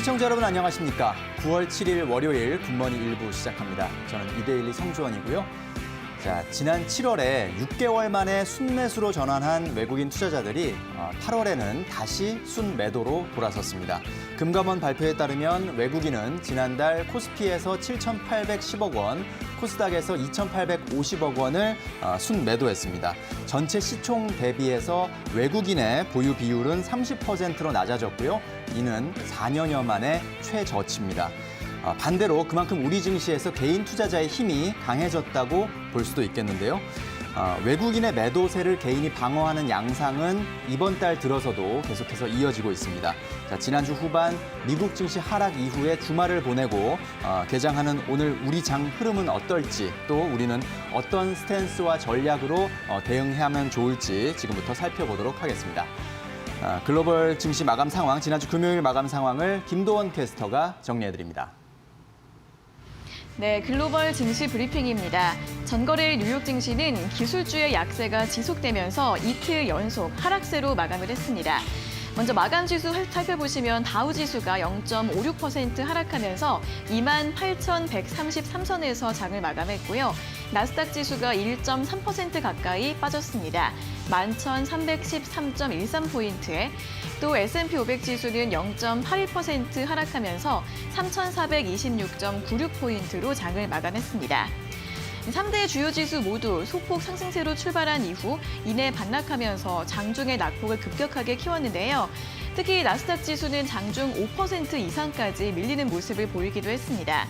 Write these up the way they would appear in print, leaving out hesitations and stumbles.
시청자 여러분 안녕하십니까? 9월 7일 월요일 굿모닝 1부 시작합니다. 저는 이데일리 성주원이고요. 자, 지난 7월에 6개월 만에 순매수로 전환한 외국인 투자자들이 8월에는 다시 순매도로 돌아섰습니다. 금감원 발표에 따르면 외국인은 지난달 코스피에서 7,810억 원, 코스닥에서 2,850억 원을 순매도했습니다. 전체 시총 대비해서 외국인의 보유 비율은 30%로 낮아졌고요. 이는 4년여 만에 최저치입니다. 반대로 그만큼 우리 증시에서 개인 투자자의 힘이 강해졌다고 볼 수도 있겠는데요. 외국인의 매도세를 개인이 방어하는 양상은 이번 달 들어서도 계속해서 이어지고 있습니다. 자, 지난주 후반 미국 증시 하락 이후에 주말을 보내고 개장하는 오늘 우리 장 흐름은 어떨지, 또 우리는 어떤 스탠스와 전략으로 대응하면 좋을지 지금부터 살펴보도록 하겠습니다. 글로벌 증시 마감 상황, 지난주 금요일 마감 상황을 김도원 캐스터가 정리해드립니다. 네, 글로벌 증시 브리핑입니다. 전거래일 뉴욕 증시는 기술주의 약세가 지속되면서 이틀 연속 하락세로 마감을 했습니다. 먼저 마감 지수 살펴보시면 다우 지수가 0.56% 하락하면서 28,133선에서 장을 마감했고요. 나스닥 지수가 1.3% 가까이 빠졌습니다. 11,313.13포인트에 또 S&P 500 지수는 0.81% 하락하면서 3,426.96포인트로 장을 마감했습니다. 3대 주요 지수 모두 소폭 상승세로 출발한 이후 이내 반락하면서 장중의 낙폭을 급격하게 키웠는데요. 특히 나스닥 지수는 장중 5% 이상까지 밀리는 모습을 보이기도 했습니다.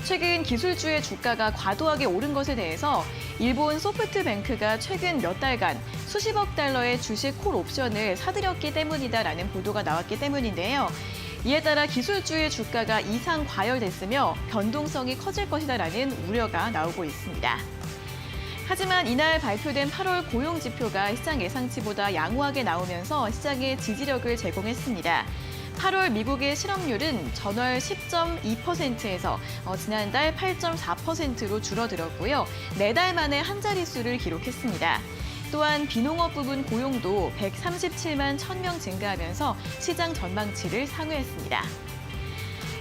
최근 기술주의 주가가 과도하게 오른 것에 대해서 일본 소프트뱅크가 최근 몇 달간 수십억 달러의 주식 콜 옵션을 사들였기 때문이다라는 보도가 나왔기 때문인데요. 이에 따라 기술주의 주가가 이상 과열됐으며 변동성이 커질 것이다라는 우려가 나오고 있습니다. 하지만 이날 발표된 8월 고용 지표가 시장 예상치보다 양호하게 나오면서 시장에 지지력을 제공했습니다. 8월 미국의 실업률은 전월 10.2%에서 지난달 8.4%로 줄어들었고요. 4달 만에 한 자릿수를 기록했습니다. 또한 비농업 부분 고용도 137만 1,000명 증가하면서 시장 전망치를 상회했습니다.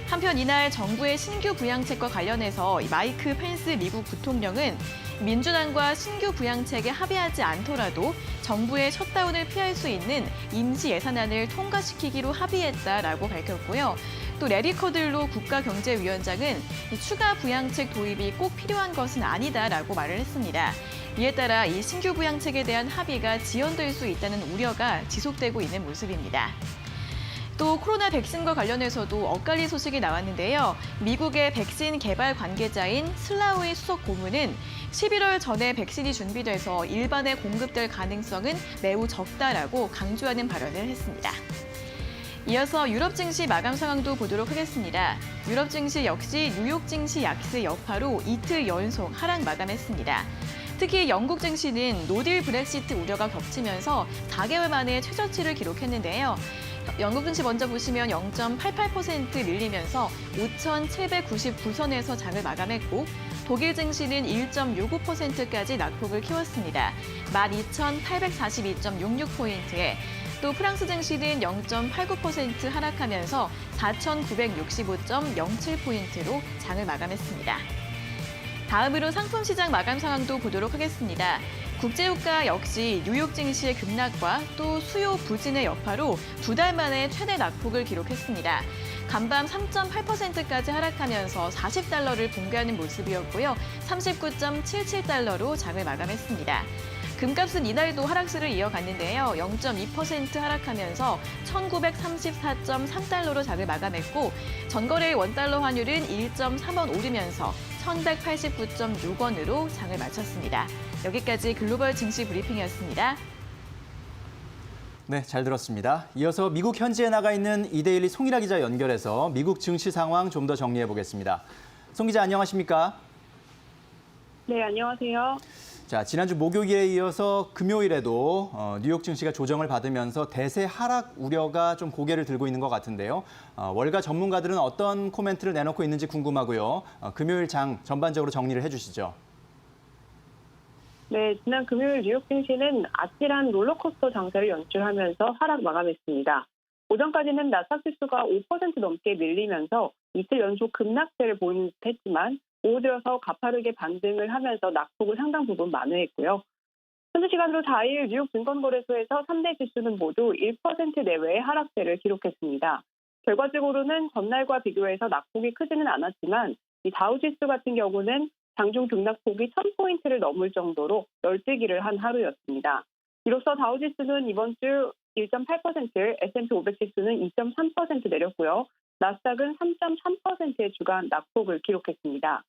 한편 이날 정부의 신규 부양책과 관련해서 마이크 펜스 미국 부통령은 민주당과 신규 부양책에 합의하지 않더라도 정부의 셧다운을 피할 수 있는 임시 예산안을 통과시키기로 합의했다라고 밝혔고요. 또 레리 커들로 국가경제위원장은 추가 부양책 도입이 꼭 필요한 것은 아니다라고 말을 했습니다. 이에 따라 이 신규 부양책에 대한 합의가 지연될 수 있다는 우려가 지속되고 있는 모습입니다. 또 코로나 백신과 관련해서도 엇갈린 소식이 나왔는데요. 미국의 백신 개발 관계자인 슬라우이 수석 고문은 11월 전에 백신이 준비돼서 일반에 공급될 가능성은 매우 적다라고 강조하는 발언을 했습니다. 이어서 유럽 증시 마감 상황도 보도록 하겠습니다. 유럽 증시 역시 뉴욕 증시 약세 여파로 이틀 연속 하락 마감했습니다. 특히 영국 증시는 노딜 브렉시트 우려가 겹치면서 4개월 만에 최저치를 기록했는데요. 영국 증시 먼저 보시면 0.88% 밀리면서 5,799선에서 장을 마감했고, 독일 증시는 1.65%까지 낙폭을 키웠습니다. 12,842.66포인트에 또 프랑스 증시는 0.89% 하락하면서 4,965.07포인트로 장을 마감했습니다. 다음으로 상품 시장 마감 상황도 보도록 하겠습니다. 국제유가 역시 뉴욕 증시의 급락과 또 수요 부진의 여파로 2달 만에 최대 낙폭을 기록했습니다. 간밤 3.8%까지 하락하면서 40달러를 붕괴하는 모습이었고요. 39.77달러로 장을 마감했습니다. 금값은 이날도 하락세를 이어갔는데요. 0.2% 하락하면서 1,934.3달러로 장을 마감했고, 전거래일 원달러 환율은 1.3원 오르면서 1,189.6원으로 장을 마쳤습니다. 여기까지 글로벌 증시 브리핑이었습니다. 네, 잘 들었습니다. 이어서 미국 현지에 나가 있는 이데일리 송일아 기자 연결해서 미국 증시 상황 좀 더 정리해 보겠습니다. 송 기자 안녕하십니까? 네, 안녕하세요. 자, 지난주 목요일에 이어서 금요일에도 뉴욕 증시가 조정을 받으면서 대세 하락 우려가 좀 고개를 들고 있는 것 같은데요. 월가 전문가들은 어떤 코멘트를 내놓고 있는지 궁금하고요. 금요일 장 전반적으로 정리를 해주시죠. 네, 지난 금요일 뉴욕 증시는 아찔한 롤러코스터 장세를 연출하면서 하락 마감했습니다. 오전까지는 나스닥 지수가 5% 넘게 밀리면서 이틀 연속 급락세를 보이는 듯했지만 오후 들어서 가파르게 반등을 하면서 낙폭을 상당 부분 만회했고요. 현재 시간으로 4일 뉴욕 증권거래소에서 3대 지수는 모두 1% 내외의 하락세를 기록했습니다. 결과적으로는 전날과 비교해서 낙폭이 크지는 않았지만 이 다우지수 같은 경우는 장중 등락폭이 1000포인트를 넘을 정도로 널뛰기를 한 하루였습니다. 이로써 다우지수는 이번 주 1.8%, S&P 500 지수는 2.3% 내렸고요. 나스닥은 3.3%의 주간 낙폭을 기록했습니다.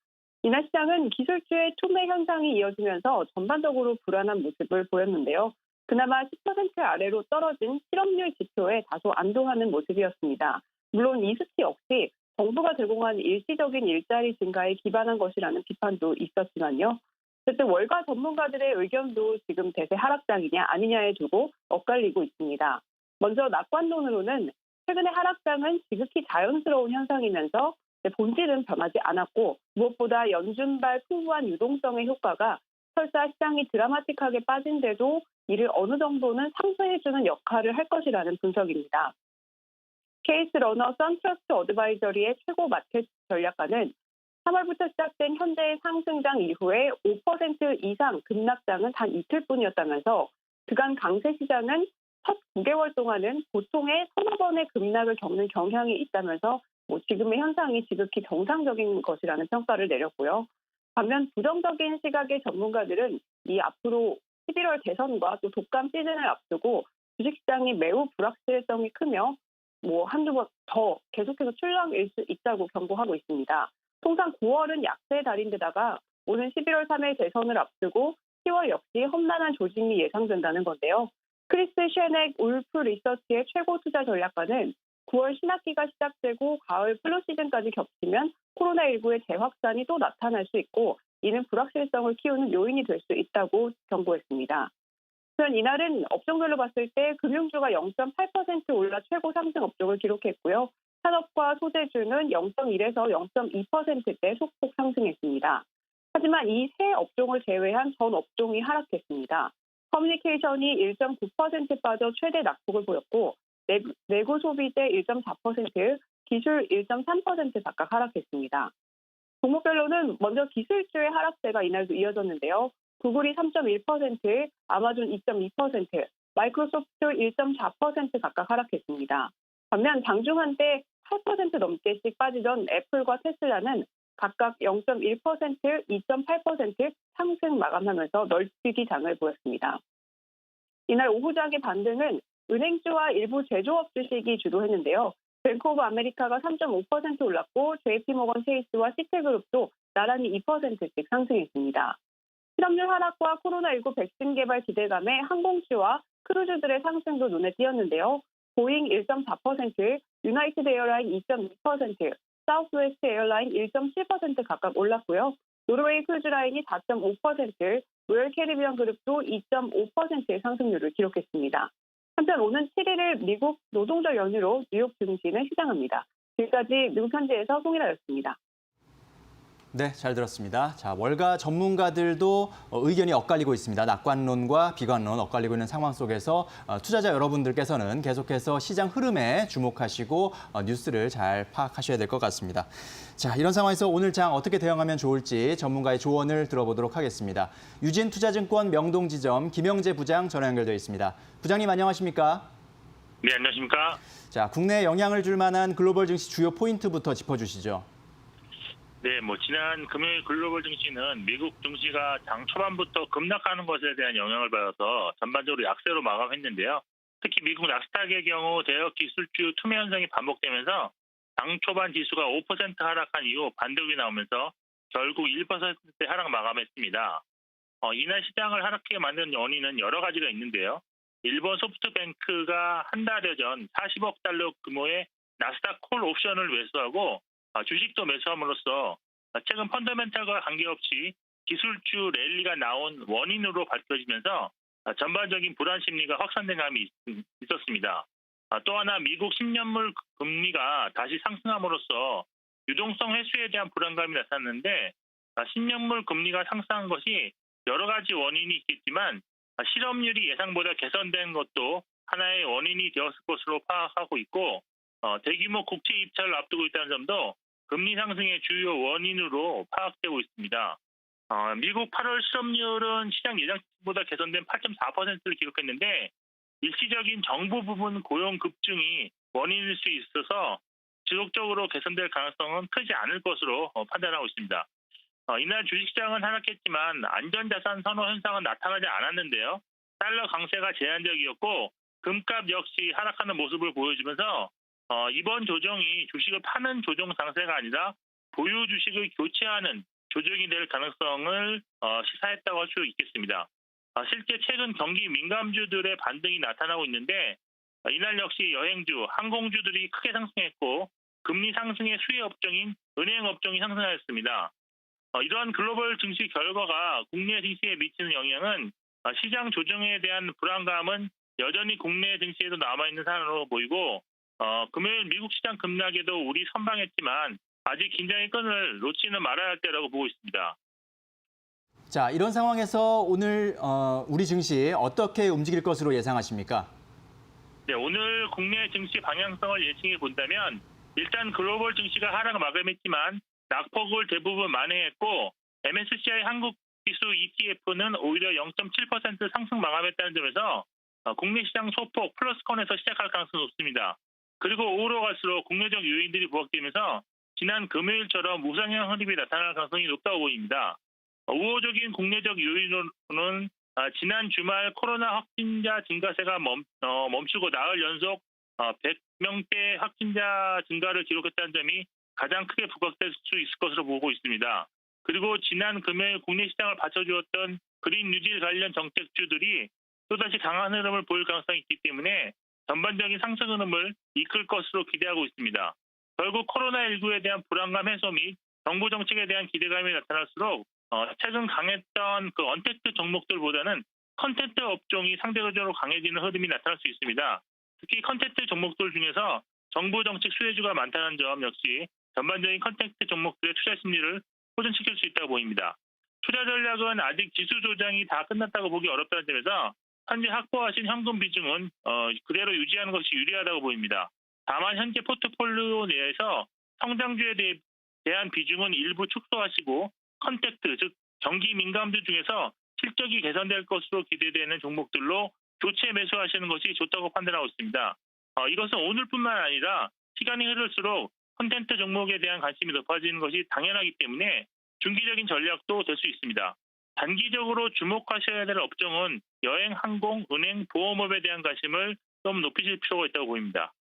이날 시장은 기술주의 투매 현상이 이어지면서 전반적으로 불안한 모습을 보였는데요. 그나마 10% 아래로 떨어진 실업률 지표에 다소 안도하는 모습이었습니다. 물론 이 수치 역시 정부가 제공한 일시적인 일자리 증가에 기반한 것이라는 비판도 있었지만요. 어쨌든 월가 전문가들의 의견도 지금 대세 하락장이냐 아니냐에 두고 엇갈리고 있습니다. 먼저 낙관론으로는 최근의 하락장은 지극히 자연스러운 현상이면서 본질은 변하지 않았고 무엇보다 연준발 풍부한 유동성의 효과가 설사 시장이 드라마틱하게 빠진데도 이를 어느 정도는 상쇄해주는 역할을 할 것이라는 분석입니다. 케이스 러너 선트러스트 어드바이저리의 최고 마켓 전략가는 3월부터 시작된 현재의 상승장 이후에 5% 이상 급락장은 단 이틀뿐이었다면서 그간 강세 시장은 첫 9개월 동안은 보통의 서너 번의 급락을 겪는 경향이 있다면서 지금의 현상이 지극히 정상적인 것이라는 평가를 내렸고요. 반면 부정적인 시각의 전문가들은 이 앞으로 11월 대선과 또 독감 시즌을 앞두고 주식시장이 매우 불확실성이 크며 한두 번 더 계속해서 출렁일 수 있다고 경고하고 있습니다. 통상 9월은 약세의 달인데다가 오는 11월 3일 대선을 앞두고 10월 역시 험난한 조짐이 예상된다는 건데요. 크리스 셰넥 울프 리서치의 최고 투자 전략가는 9월 신학기가 시작되고 가을 플루 시즌까지 겹치면 코로나19의 재확산이 또 나타날 수 있고 이는 불확실성을 키우는 요인이 될 수 있다고 경고했습니다. 우선 이날은 업종별로 봤을 때 금융주가 0.8% 올라 최고 상승 업종을 기록했고요. 산업과 소재주는 0.1에서 0.2%대 소폭 상승했습니다. 하지만 이 세 업종을 제외한 전 업종이 하락했습니다. 커뮤니케이션이 1.9% 빠져 최대 낙폭을 보였고 내구 소비재 1.4%, 기술 1.3% 각각 하락했습니다. 종목별로는 먼저 기술주의 하락세가 이날도 이어졌는데요. 구글이 3.1%, 아마존 2.2%, 마이크로소프트 1.4% 각각 하락했습니다. 반면 장중 한때 8% 넘게씩 빠지던 애플과 테슬라는 각각 0.1%, 2.8% 상승 마감하면서 널뛰기 장을 보였습니다. 이날 오후장의 반등은 은행주와 일부 제조업 주식이 주도했는데요. 뱅크 오브 아메리카가 3.5% 올랐고 JP모건 체이스와 시티그룹도 나란히 2%씩 상승했습니다. 실업률 하락과 코로나19 백신 개발 기대감에 항공주와 크루즈들의 상승도 눈에 띄었는데요. 보잉 1.4%, 유나이티드 에어라인 2.2%, 사우스웨스트 에어라인 1.7% 각각 올랐고요. 노르웨이 크루즈라인이 4.5%, 로열 캐리비안 그룹도 2.5%의 상승률을 기록했습니다. 한편 오는 7일을 미국 노동절 연휴로 뉴욕 증시는 휴장합니다. 지금까지 미국 현지에서 송일아였습니다. 네, 잘 들었습니다. 자, 월가 전문가들도 의견이 엇갈리고 있습니다. 낙관론과 비관론 엇갈리고 있는 상황 속에서 투자자 여러분들께서는 계속해서 시장 흐름에 주목하시고 뉴스를 잘 파악하셔야 될 것 같습니다. 자, 이런 상황에서 오늘 장 어떻게 대응하면 좋을지 전문가의 조언을 들어보도록 하겠습니다. 유진투자증권 명동지점 김영재 부장 전화 연결되어 있습니다. 부장님 안녕하십니까? 네, 안녕하십니까? 자, 국내에 영향을 줄 만한 글로벌 증시 주요 포인트부터 짚어주시죠. 네, 지난 금요일 글로벌 증시는 미국 증시가 장 초반부터 급락하는 것에 대한 영향을 받아서 전반적으로 약세로 마감했는데요. 특히 미국 나스닥의 경우 대역 기술주 투매 현상이 반복되면서 장 초반 지수가 5% 하락한 이후 반등이 나오면서 결국 1%대 하락 마감했습니다. 이날 시장을 하락하게 만든 원인은 여러 가지가 있는데요. 일본 소프트뱅크가 한 달여 전 40억 달러 규모의 나스닥 콜 옵션을 매수하고 주식도 매수함으로써 최근 펀더멘탈과 관계없이 기술주 랠리가 나온 원인으로 밝혀지면서 전반적인 불안 심리가 확산된 감이 있었습니다. 또 하나 미국 10년물 금리가 다시 상승함으로써 유동성 회수에 대한 불안감이 나타났는데 10년물 금리가 상승한 것이 여러 가지 원인이 있겠지만 실업률이 예상보다 개선된 것도 하나의 원인이 되었을 것으로 파악하고 있고 대규모 국채 입찰을 앞두고 있다는 점도 금리 상승의 주요 원인으로 파악되고 있습니다. 미국 8월 실업률은 시장 예상치보다 개선된 8.4%를 기록했는데 일시적인 정부 부분 고용 급증이 원인일 수 있어서 지속적으로 개선될 가능성은 크지 않을 것으로 판단하고 있습니다. 이날 주식시장은 하락했지만 안전자산 선호 현상은 나타나지 않았는데요. 달러 강세가 제한적이었고 금값 역시 하락하는 모습을 보여주면서 이번 조정이 주식을 파는 조정 상세가 아니라 보유 주식을 교체하는 조정이 될 가능성을 시사했다고 할 수 있겠습니다. 실제 최근 경기 민감주들의 반등이 나타나고 있는데 이날 역시 여행주, 항공주들이 크게 상승했고 금리 상승의 수혜 업종인 은행 업종이 상승하였습니다. 이러한 글로벌 증시 결과가 국내 증시에 미치는 영향은 시장 조정에 대한 불안감은 여전히 국내 증시에도 남아있는 상황으로 보이고 금요일 미국 시장 급락에도 우리 선방했지만 아직 긴장의 끈을 놓지는 말아야 할 때라고 보고 있습니다. 자, 이런 상황에서 오늘 우리 증시 어떻게 움직일 것으로 예상하십니까? 네, 오늘 국내 증시 방향성을 예측해 본다면 일단 글로벌 증시가 하락 마감했지만 낙폭을 대부분 만회했고 MSCI 한국 지수 ETF는 오히려 0.7% 상승 마감했다는 점에서 국내 시장 소폭 플러스권에서 시작할 가능성이 높습니다. 그리고 오후로 갈수록 국내적 요인들이 부각되면서 지난 금요일처럼 우상향 흐름이 나타날 가능성이 높다고 보입니다. 우호적인 국내적 요인으로는 지난 주말 코로나 확진자 증가세가 멈추고 나흘 연속 100명대 확진자 증가를 기록했다는 점이 가장 크게 부각될 수 있을 것으로 보고 있습니다. 그리고 지난 금요일 국내 시장을 받쳐주었던 그린 뉴딜 관련 정책주들이 또다시 강한 흐름을 보일 가능성이 있기 때문에 전반적인 상승 흐름을 이끌 것으로 기대하고 있습니다. 결국 코로나19에 대한 불안감 해소 및 정부 정책에 대한 기대감이 나타날수록 최근 강했던 그 언택트 종목들보다는 컨텐트 업종이 상대적으로 강해지는 흐름이 나타날 수 있습니다. 특히 컨텐트 종목들 중에서 정부 정책 수혜주가 많다는 점 역시 전반적인 컨텐트 종목들의 투자 심리를 호전시킬 수 있다고 보입니다. 투자 전략은 아직 지수 조정이 다 끝났다고 보기 어렵다는 점에서 현재 확보하신 현금 비중은 그대로 유지하는 것이 유리하다고 보입니다. 다만 현재 포트폴리오 내에서 성장주에 대한 비중은 일부 축소하시고 컨택트, 즉 경기 민감주 중에서 실적이 개선될 것으로 기대되는 종목들로 교체 매수하시는 것이 좋다고 판단하고 있습니다. 이것은 오늘뿐만 아니라 시간이 흐를수록 콘텐트 종목에 대한 관심이 높아지는 것이 당연하기 때문에 중기적인 전략도 될 수 있습니다. 단기적으로 주목하셔야 될 업종은 여행, 항공, 은행, 보험업에 대한 관심을 좀 높이실 필요가 있다고 보입니다.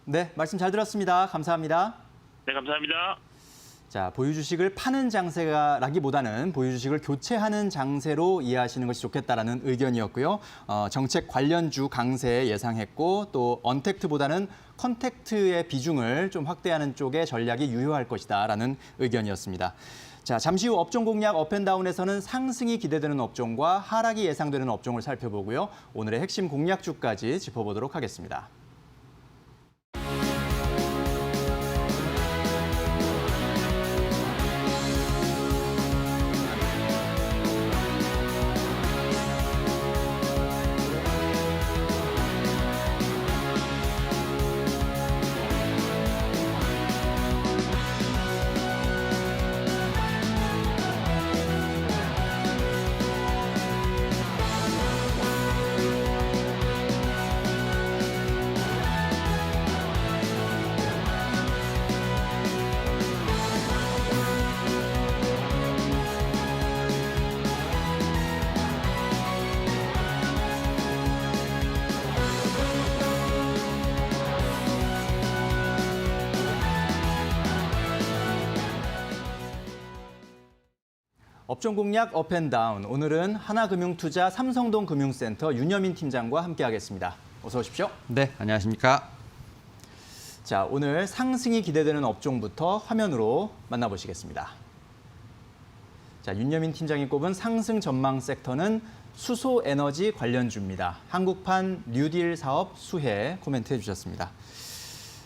네, 말씀 잘 들었습니다. 감사합니다. 네, 감사합니다. 자, 보유 주식을 파는 장세라기보다는 보유 주식을 교체하는 장세로 이해하시는 것이 좋겠다라는 의견이었고요. 정책 관련주 강세 예상했고 또 언택트보다는 컨택트의 비중을 좀 확대하는 쪽에 전략이 유효할 것이다라는 의견이었습니다. 자, 잠시 후 업종 공략 업앤다운에서는 상승이 기대되는 업종과 하락이 예상되는 업종을 살펴보고요. 오늘의 핵심 공략주까지 짚어보도록 하겠습니다. 업종 공략 업앤다운, 오늘은 하나금융투자 삼성동 금융센터 윤여민 팀장과 함께하겠습니다. 어서 오십시오. 네, 안녕하십니까. 자, 오늘 상승이 기대되는 업종부터 화면으로 만나보시겠습니다. 자, 윤여민 팀장이 꼽은 상승 전망 섹터는 수소에너지 관련주입니다. 한국판 뉴딜 사업 수혜 코멘트해 주셨습니다.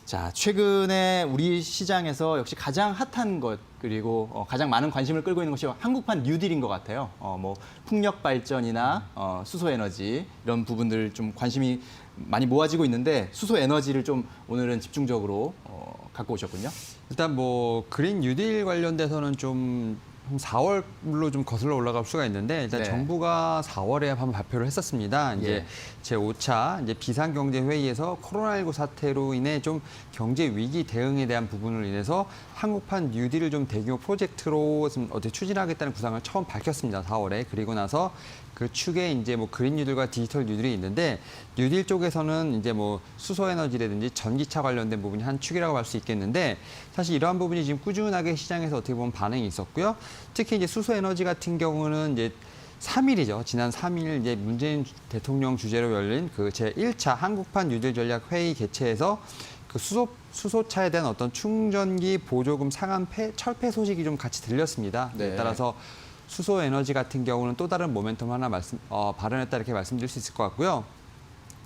자, 최근에 우리 시장에서 역시 가장 핫한 것 그리고 가장 많은 관심을 끌고 있는 것이 한국판 뉴딜인 것 같아요. 뭐 풍력 발전이나 수소 에너지 이런 부분들 좀 관심이 많이 모아지고 있는데 수소 에너지를 좀 오늘은 집중적으로 갖고 오셨군요. 일단 뭐 그린 뉴딜 관련돼서는 좀 4월로 좀 거슬러 올라갈 수가 있는데 일단 네. 정부가 4월에 한번 발표를 했었습니다. 이제 예. 제5차 이제 비상경제 회의에서 코로나19 사태로 인해 좀 경제 위기 대응에 대한 부분을 인해서 한국판 뉴딜을 좀 대규모 프로젝트로 좀 어떻게 추진하겠다는 구상을 처음 밝혔습니다. 4월에. 그리고 나서 그 축에 이제 뭐 그린 뉴딜과 디지털 뉴딜이 있는데 뉴딜 쪽에서는 이제 뭐 수소 에너지라든지 전기차 관련된 부분이 한 축이라고 할 수 있겠는데 사실 이러한 부분이 지금 꾸준하게 시장에서 어떻게 보면 반응이 있었고요. 특히 이제 수소 에너지 같은 경우는 이제 3일이죠. 지난 3일 이제 문재인 대통령 주재로 열린 그 제1차 한국판 뉴딜 전략 회의 개최에서 그 수소차에 대한 어떤 충전기 보조금 상한 철폐 소식이 좀 같이 들렸습니다. 네. 따라서 수소 에너지 같은 경우는 또 다른 모멘텀 하나 발현했다 이렇게 말씀드릴 수 있을 것 같고요.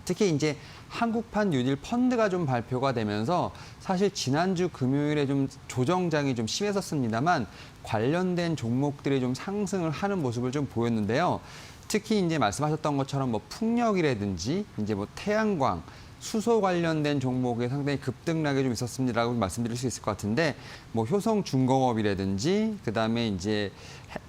특히 이제 한국판 뉴딜 펀드가 좀 발표가 되면서 사실 지난주 금요일에 좀 조정장이 좀 심했었습니다만 관련된 종목들이 좀 상승을 하는 모습을 좀 보였는데요. 특히 이제 말씀하셨던 것처럼 뭐 풍력이라든지 이제 뭐 태양광, 수소 관련된 종목에 상당히 급등락이 좀 있었습니다라고 말씀드릴 수 있을 것 같은데 뭐 효성중공업이라든지 그다음에 이제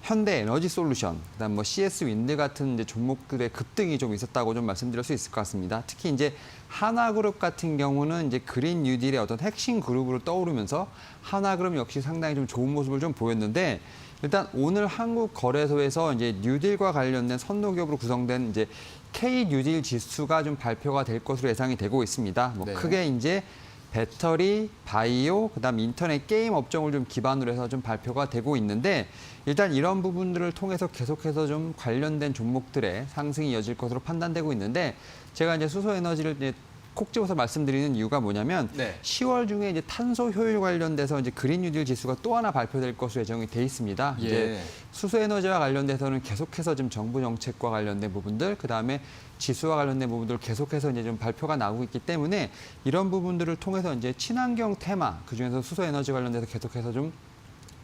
현대에너지솔루션, 그다음 뭐 CS 윈드 같은 이제 종목들의 급등이 좀 있었다고 좀 말씀드릴 수 있을 것 같습니다. 특히 이제 하나그룹 같은 경우는 이제 그린 뉴딜의 어떤 핵심 그룹으로 떠오르면서 하나그룹 역시 상당히 좀 좋은 모습을 좀 보였는데 일단 오늘 한국거래소에서 이제 뉴딜과 관련된 선도기업으로 구성된 이제 K 뉴딜 지수가 좀 발표가 될 것으로 예상이 되고 있습니다. 뭐 네. 크게 이제 배터리, 바이오, 그다음 인터넷 게임 업종을 좀 기반으로 해서 좀 발표가 되고 있는데 일단 이런 부분들을 통해서 계속해서 좀 관련된 종목들의 상승이 이어질 것으로 판단되고 있는데 제가 이제 수소 에너지를 이제 콕 집어서 말씀드리는 이유가 뭐냐면 네. 10월 중에 이제 탄소 효율 관련돼서 이제 그린 뉴딜 지수가 또 하나 발표될 것으로 예정이 돼 있습니다. 예. 이제 수소 에너지와 관련돼서는 계속해서 지금 정부 정책과 관련된 부분들, 그다음에 지수와 관련된 부분들 계속해서 이제 좀 발표가 나오고 있기 때문에 이런 부분들을 통해서 이제 친환경 테마, 그중에서 수소 에너지 관련돼서 계속해서 좀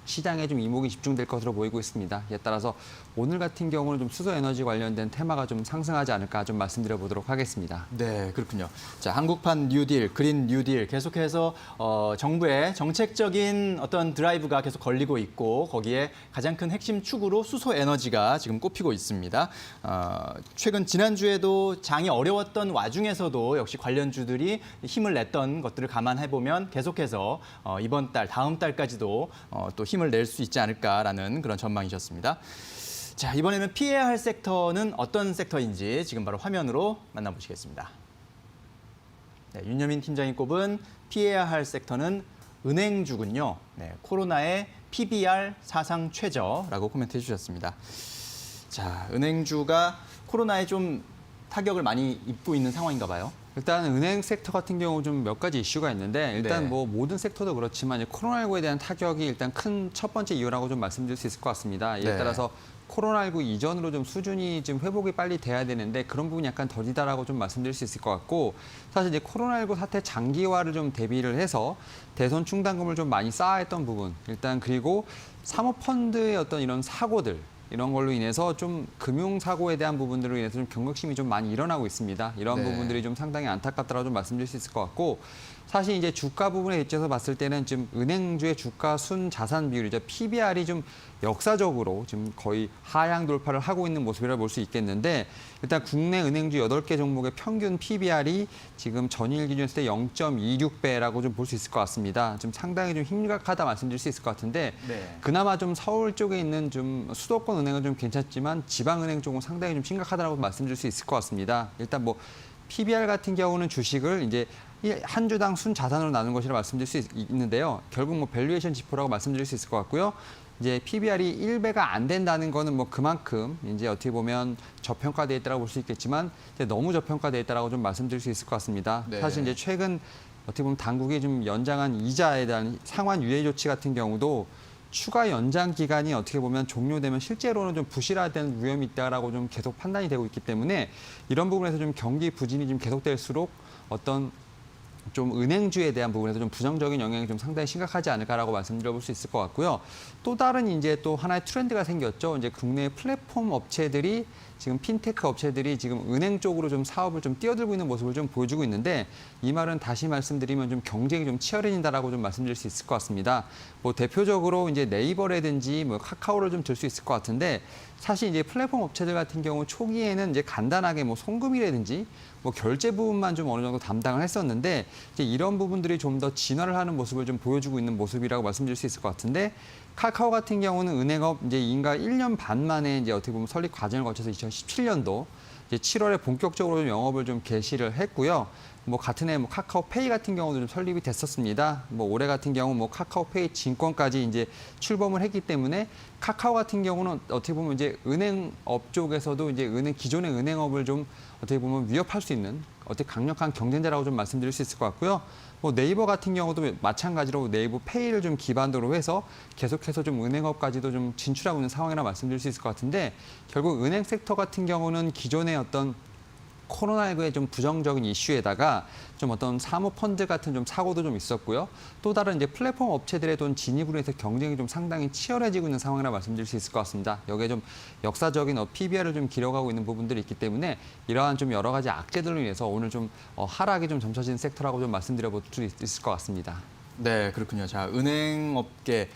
시장에 좀 이목이 집중될 것으로 보이고 있습니다. 이에 따라서 오늘 같은 경우는 좀 수소 에너지 관련된 테마가 좀 상승하지 않을까 좀 말씀드려 보도록 하겠습니다. 네, 그렇군요. 자, 한국판 뉴딜, 그린 뉴딜 계속해서 정부의 정책적인 어떤 드라이브가 계속 걸리고 있고 거기에 가장 큰 핵심 축으로 수소 에너지가 지금 꼽히고 있습니다. 최근 지난주에도 장이 어려웠던 와중에서도 역시 관련주들이 힘을 냈던 것들을 감안해 보면 계속해서 이번 달, 다음 달까지도 또 힘을 낼 수 있지 않을까라는 그런 전망이셨습니다. 자, 이번에는 피해야 할 섹터는 어떤 섹터인지 지금 바로 화면으로 만나보시겠습니다. 네, 윤여민 팀장이 꼽은 피해야 할 섹터는 은행주군요. 네, 코로나의 PBR 사상 최저라고 코멘트해 주셨습니다. 자, 은행주가 코로나에 좀 타격을 많이 입고 있는 상황인가 봐요. 일단 은행 섹터 같은 경우 좀 몇 가지 이슈가 있는데 일단 네. 뭐 모든 섹터도 그렇지만 코로나19에 대한 타격이 일단 큰 첫 번째 이유라고 좀 말씀드릴 수 있을 것 같습니다. 이에 네. 따라서 코로나19 이전으로 좀 수준이 좀 회복이 빨리 돼야 되는데 그런 부분이 약간 더디다라고 좀 말씀드릴 수 있을 것 같고 사실 이제 코로나19 사태 장기화를 좀 대비를 해서 대손 충당금을 좀 많이 쌓아했던 부분 일단 그리고 사모펀드의 어떤 이런 사고들 이런 걸로 인해서 좀 금융사고에 대한 부분들로 인해서 좀 경각심이 좀 많이 일어나고 있습니다. 이런 네. 부분들이 좀 상당히 안타깝다라고 좀 말씀드릴 수 있을 것 같고 사실 이제 주가 부분에 대해서 봤을 때는 지금 은행주의 주가 순 자산 비율이죠. PBR이 좀 역사적으로 지금 거의 하향 돌파를 하고 있는 모습이라고 볼 수 있겠는데 일단 국내 은행주 8개 종목의 평균 PBR이 지금 전일 기준 했을 때 0.26배라고 좀 볼 수 있을 것 같습니다. 좀 상당히 좀 심각하다 말씀드릴 수 있을 것 같은데 네. 그나마 좀 서울 쪽에 있는 좀 수도권 은행은 좀 괜찮지만 지방은행 쪽은 상당히 좀 심각하다고 말씀드릴 수 있을 것 같습니다. 일단 뭐 PBR 같은 경우는 주식을 이제 한 주당 순 자산으로 나눈 것이라 말씀드릴 수 있는데요. 결국 뭐 밸류에이션 지표라고 말씀드릴 수 있을 것 같고요. 이제 PBR이 1배가 안 된다는 거는 뭐 그만큼 이제 어떻게 보면 저평가돼 있다고 볼 수 있겠지만 이제 너무 저평가돼 있다고 좀 말씀드릴 수 있을 것 같습니다. 네. 사실 이제 최근 어떻게 보면 당국이 좀 연장한 이자에 대한 상환 유예 조치 같은 경우도 추가 연장 기간이 어떻게 보면 종료되면 실제로는 좀 부실화되는 위험이 있다라고 좀 계속 판단이 되고 있기 때문에 이런 부분에서 좀 경기 부진이 좀 계속될수록 어떤 좀 은행주에 대한 부분에서 좀 부정적인 영향이 좀 상당히 심각하지 않을까라고 말씀드려볼 수 있을 것 같고요. 또 다른 이제 또 하나의 트렌드가 생겼죠. 이제 국내 플랫폼 업체들이 지금 핀테크 업체들이 지금 은행 쪽으로 좀 사업을 좀 뛰어들고 있는 모습을 좀 보여주고 있는데 이 말은 다시 말씀드리면 좀 경쟁이 좀 치열해진다라고 좀 말씀드릴 수 있을 것 같습니다. 뭐 대표적으로 이제 네이버라든지 뭐 카카오를 좀 들 수 있을 것 같은데 사실 이제 플랫폼 업체들 같은 경우 초기에는 이제 간단하게 뭐 송금이라든지 뭐 결제 부분만 좀 어느 정도 담당을 했었는데 이제 이런 부분들이 좀 더 진화를 하는 모습을 좀 보여주고 있는 모습이라고 말씀드릴 수 있을 것 같은데 카카오 같은 경우는 은행업 이제 인가 1년 반 만에 이제 어떻게 보면 설립 과정을 거쳐서 2017년도 이제 7월에 본격적으로 영업을 좀 개시를 했고요. 뭐 같은 해 뭐 카카오페이 같은 경우도 좀 설립이 됐었습니다. 뭐 올해 같은 경우 뭐 카카오페이 진권까지 이제 출범을 했기 때문에 카카오 같은 경우는 어떻게 보면 이제 은행업 쪽에서도 이제 기존의 은행업을 좀 어떻게 보면 위협할 수 있는 어떻게 강력한 경쟁자라고 좀 말씀드릴 수 있을 것 같고요. 뭐 네이버 같은 경우도 마찬가지로 네이버 페이를 좀 기반으로 해서 계속해서 좀 은행업까지도 좀 진출하고 있는 상황이라 말씀드릴 수 있을 것 같은데 결국 은행 섹터 같은 경우는 기존의 어떤 코로나19의 좀 부정적인 이슈에다가 좀 어떤 사모펀드 같은 좀 사고도 좀 있었고요. 또 다른 이제 플랫폼 업체들의 돈 진입으로 해서 경쟁이 좀 상당히 치열해지고 있는 상황이라 말씀드릴 수 있을 것 같습니다. 여기에 좀 역사적인 PBR을 좀 기록하고 있는 부분들이 있기 때문에 이러한 좀 여러 가지 악재들로 인해서 오늘 좀 하락이 좀 점쳐진 섹터라고 좀 말씀드려 볼 수 있을 것 같습니다. 네, 그렇군요. 자, 은행업계.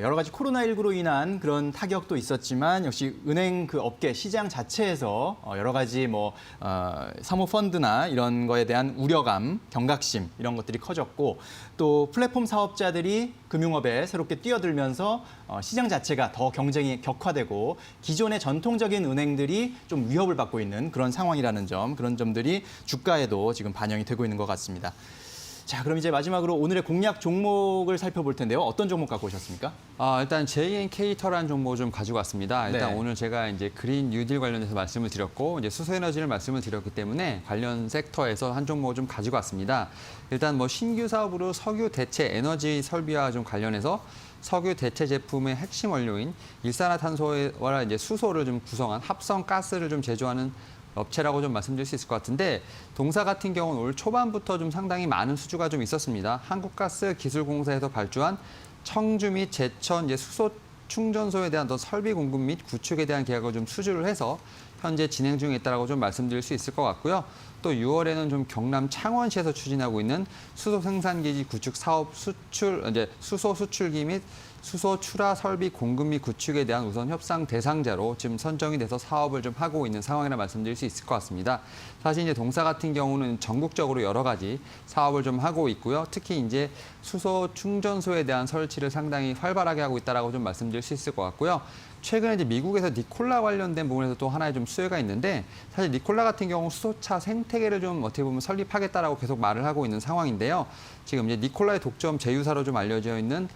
여러 가지 코로나19로 인한 그런 타격도 있었지만 역시 은행 그 업계 시장 자체에서 여러 가지 뭐 사모펀드나 이런 거에 대한 우려감, 경각심 이런 것들이 커졌고 또 플랫폼 사업자들이 금융업에 새롭게 뛰어들면서 시장 자체가 더 경쟁이 격화되고 기존의 전통적인 은행들이 좀 위협을 받고 있는 그런 상황이라는 점, 그런 점들이 주가에도 지금 반영이 되고 있는 것 같습니다. 자, 그럼 이제 마지막으로 오늘의 공략 종목을 살펴볼 텐데요. 어떤 종목 갖고 오셨습니까? 일단 JNK터라는 종목을 좀 가지고 왔습니다. 일단 네. 오늘 제가 이제 그린 뉴딜 관련해서 말씀을 드렸고 이제 수소에너지를 말씀을 드렸기 때문에 관련 섹터에서 한 종목을 좀 가지고 왔습니다. 일단 뭐 신규 사업으로 석유 대체 에너지 설비와 좀 관련해서 석유 대체 제품의 핵심 원료인 일산화탄소와 이제 수소를 좀 구성한 합성 가스를 좀 제조하는 업체라고 좀 말씀드릴 수 있을 것 같은데 동사 같은 경우는 올 초반부터 좀 상당히 많은 수주가 좀 있었습니다. 한국가스기술공사에서 발주한 청주 및 제천 이제 수소 충전소에 대한 더 설비 공급 및 구축에 대한 계약을 좀 수주를 해서 현재 진행 중에 있다라고 좀 말씀드릴 수 있을 것 같고요. 또 6월에는 좀 경남 창원시에서 추진하고 있는 수소 생산기지 구축 사업 수소 수출기 및 수소 출하 설비 공급 및 구축에 대한 우선 협상 대상자로 지금 선정이 돼서 사업을 좀 하고 있는 상황이라 말씀드릴 수 있을 것 같습니다. 사실 이제 동사 같은 경우는 전국적으로 여러 가지 사업을 좀 하고 있고요. 특히 이제 수소 충전소에 대한 설치를 상당히 활발하게 하고 있다라고 좀 말씀드릴 수 있을 것 같고요. 최근에 이제 미국에서 니콜라 관련된 부분에서 또 하나의 좀 수혜가 있는데 사실 니콜라 같은 경우 수소차 생태계를 좀 어떻게 보면 설립하겠다라고 계속 말을 하고 있는 상황인데요. 지금 이제 니콜라의 독점 제휴사로 좀 알려져 있는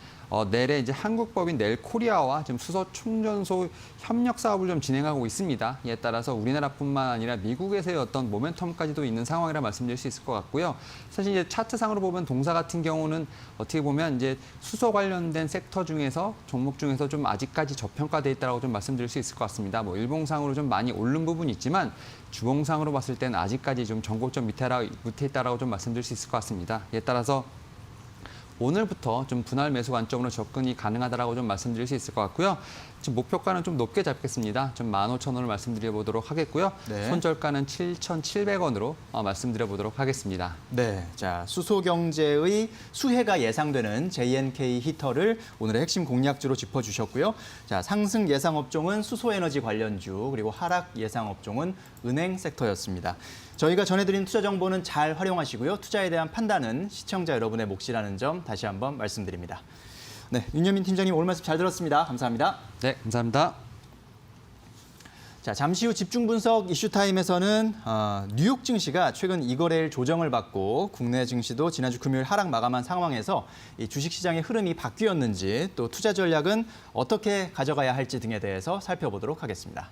넬의 이제 한국법인 넬코리아와 지금 수소 충전소 협력 사업을 좀 진행하고 있습니다. 이에 따라서 우리나라뿐만 아니라 미국에서의 어떤 모멘텀까지도 있는 상황이라 말씀드릴 수 있을 것 같고요. 사실 이제 차트상으로 보면 동사 같은 경우는 어떻게 보면 이제 수소 관련된 섹터 중에서 종목 중에서 좀 아직까지 저평가돼 있다고 좀 말씀드릴 수 있을 것 같습니다. 뭐 일봉상으로 좀 많이 오른 부분이 있지만 주봉상으로 봤을 때는 아직까지 좀 전고점 밑에 있다라고 좀 말씀드릴 수 있을 것 같습니다. 이에 따라서 오늘부터 좀 분할 매수 관점으로 접근이 가능하다라고 좀 말씀드릴 수 있을 것 같고요. 지금 목표가는 좀 높게 잡겠습니다. 좀 15,000원을 말씀드려 보도록 하겠고요. 네. 손절가는 7,700원으로 말씀드려 보도록 하겠습니다. 네, 자 수소 경제의 수혜가 예상되는 JNK 히터를 오늘의 핵심 공략주로 짚어주셨고요. 자 상승 예상 업종은 수소에너지 관련주 그리고 하락 예상 업종은 은행 섹터였습니다. 저희가 전해드린 투자 정보는 잘 활용하시고요. 투자에 대한 판단은 시청자 여러분의 몫이라는 점 다시 한번 말씀드립니다. 네, 윤여민 팀장님 오늘 말씀 잘 들었습니다. 감사합니다. 네, 감사합니다. 자, 잠시 후 집중 분석 이슈타임에서는 뉴욕 증시가 최근 이거래일 조정을 받고 국내 증시도 지난주 금요일 하락 마감한 상황에서 이 주식시장의 흐름이 바뀌었는지 또 투자 전략은 어떻게 가져가야 할지 등에 대해서 살펴보도록 하겠습니다.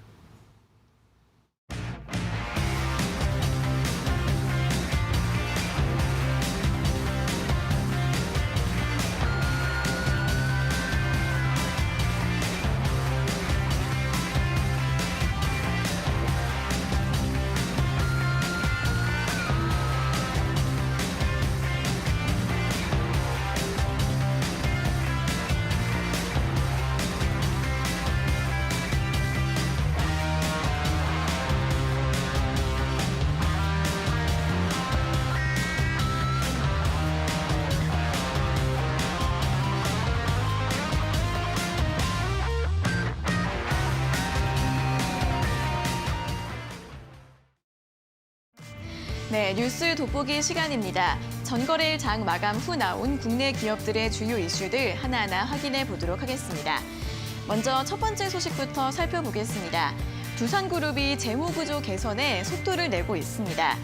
네, 뉴스 돋보기 시간입니다. 전거래일 장 마감 후 나온 국내 기업들의 주요 이슈들 하나하나 확인해 보도록 하겠습니다. 먼저 첫 번째 소식부터 살펴보겠습니다. 두산그룹이 재무구조 개선에 속도를 내고 있습니다.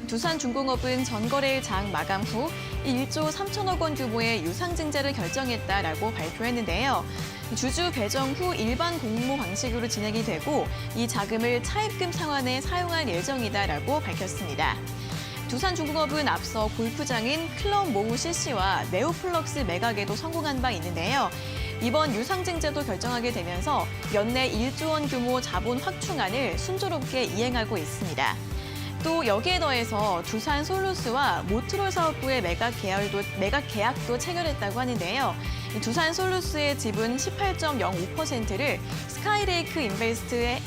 두산중공업은 전거래일 장 마감 후 1조 3천억 원 규모의 유상증자를 결정했다라고 발표했는데요. 주주 배정 후 일반 공모 방식으로 진행이 되고 이 자금을 차입금 상환에 사용할 예정이다라고 밝혔습니다. 두산중공업은 앞서 골프장인 클럽 모우 CC와 네오플럭스 매각에도 성공한 바 있는데요. 이번 유상증자도 결정하게 되면서 연내 1조 원 규모 자본 확충안을 순조롭게 이행하고 있습니다. 또 여기에 더해서 두산 솔루스와 모트롤 사업부의 매각 계약도 체결했다고 하는데요. 두산 솔루스의 지분 18.05%를 스카이레이크 인베스트에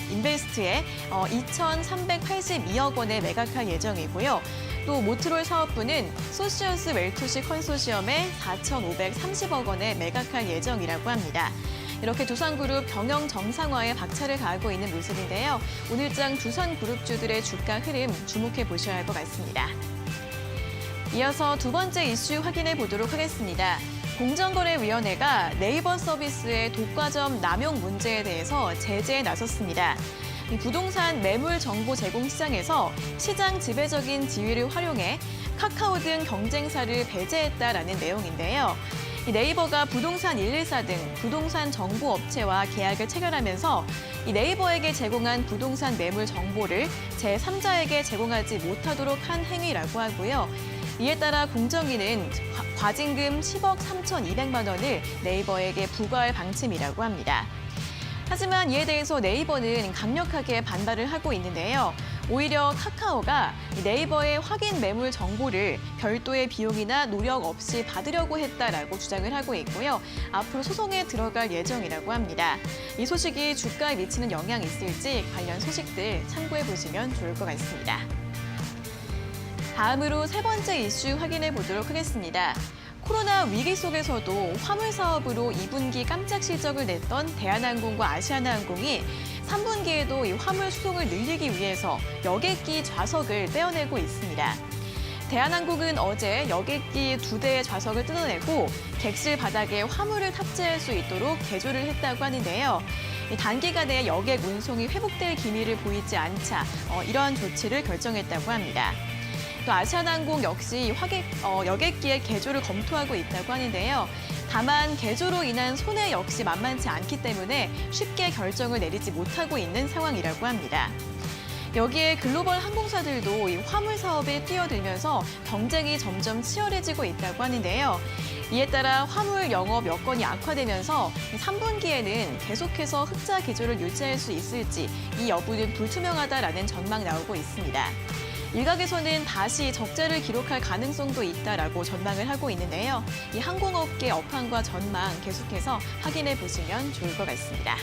2,382억 원에 매각할 예정이고요. 또 모트롤 사업부는 소시어스 웰투시 컨소시엄에 4,530억 원에 매각할 예정이라고 합니다. 이렇게 두산그룹 경영 정상화에 박차를 가하고 있는 모습인데요. 오늘장 두산그룹주들의 주가 흐름 주목해 보셔야 할 것 같습니다. 이어서 두 번째 이슈 확인해 보도록 하겠습니다. 공정거래위원회가 네이버 서비스의 독과점 남용 문제에 대해서 제재에 나섰습니다. 부동산 매물 정보 제공 시장에서 시장 지배적인 지위를 활용해 카카오 등 경쟁사를 배제했다라는 내용인데요. 네이버가 부동산 114 등 부동산 정보 업체와 계약을 체결하면서 이 네이버에게 제공한 부동산 매물 정보를 제3자에게 제공하지 못하도록 한 행위라고 하고요. 이에 따라 공정위는 과징금 10억 3,200만 원을 네이버에게 부과할 방침이라고 합니다. 하지만 이에 대해서 네이버는 강력하게 반발을 하고 있는데요. 오히려 카카오가 네이버의 확인 매물 정보를 별도의 비용이나 노력 없이 받으려고 했다라고 주장을 하고 있고요. 앞으로 소송에 들어갈 예정이라고 합니다. 이 소식이 주가에 미치는 영향이 있을지 관련 소식들 참고해 보시면 좋을 것 같습니다. 다음으로 세 번째 이슈 확인해 보도록 하겠습니다. 코로나 위기 속에서도 화물 사업으로 2분기 깜짝 실적을 냈던 대한항공과 아시아나항공이 3분기에도 이 화물 수송을 늘리기 위해서 여객기 좌석을 떼어내고 있습니다. 대한항공은 어제 여객기 2대의 좌석을 뜯어내고 객실 바닥에 화물을 탑재할 수 있도록 개조를 했다고 하는데요. 단기간에 여객 운송이 회복될 기미를 보이지 않자 이러한 조치를 결정했다고 합니다. 또 아시아나항공 역시 여객기의 개조를 검토하고 있다고 하는데요. 다만 개조로 인한 손해 역시 만만치 않기 때문에 쉽게 결정을 내리지 못하고 있는 상황이라고 합니다. 여기에 글로벌 항공사들도 이 화물 사업에 뛰어들면서 경쟁이 점점 치열해지고 있다고 하는데요. 이에 따라 화물 영업 여건이 악화되면서 3분기에는 계속해서 흑자 기조를 유지할 수 있을지 이 여부는 불투명하다라는 전망 나오고 있습니다. 일각에서는 다시 적자를 기록할 가능성도 있다라고 전망을 하고 있는데요. 이 항공업계 업황과 전망 계속해서 확인해 보시면 좋을 것 같습니다.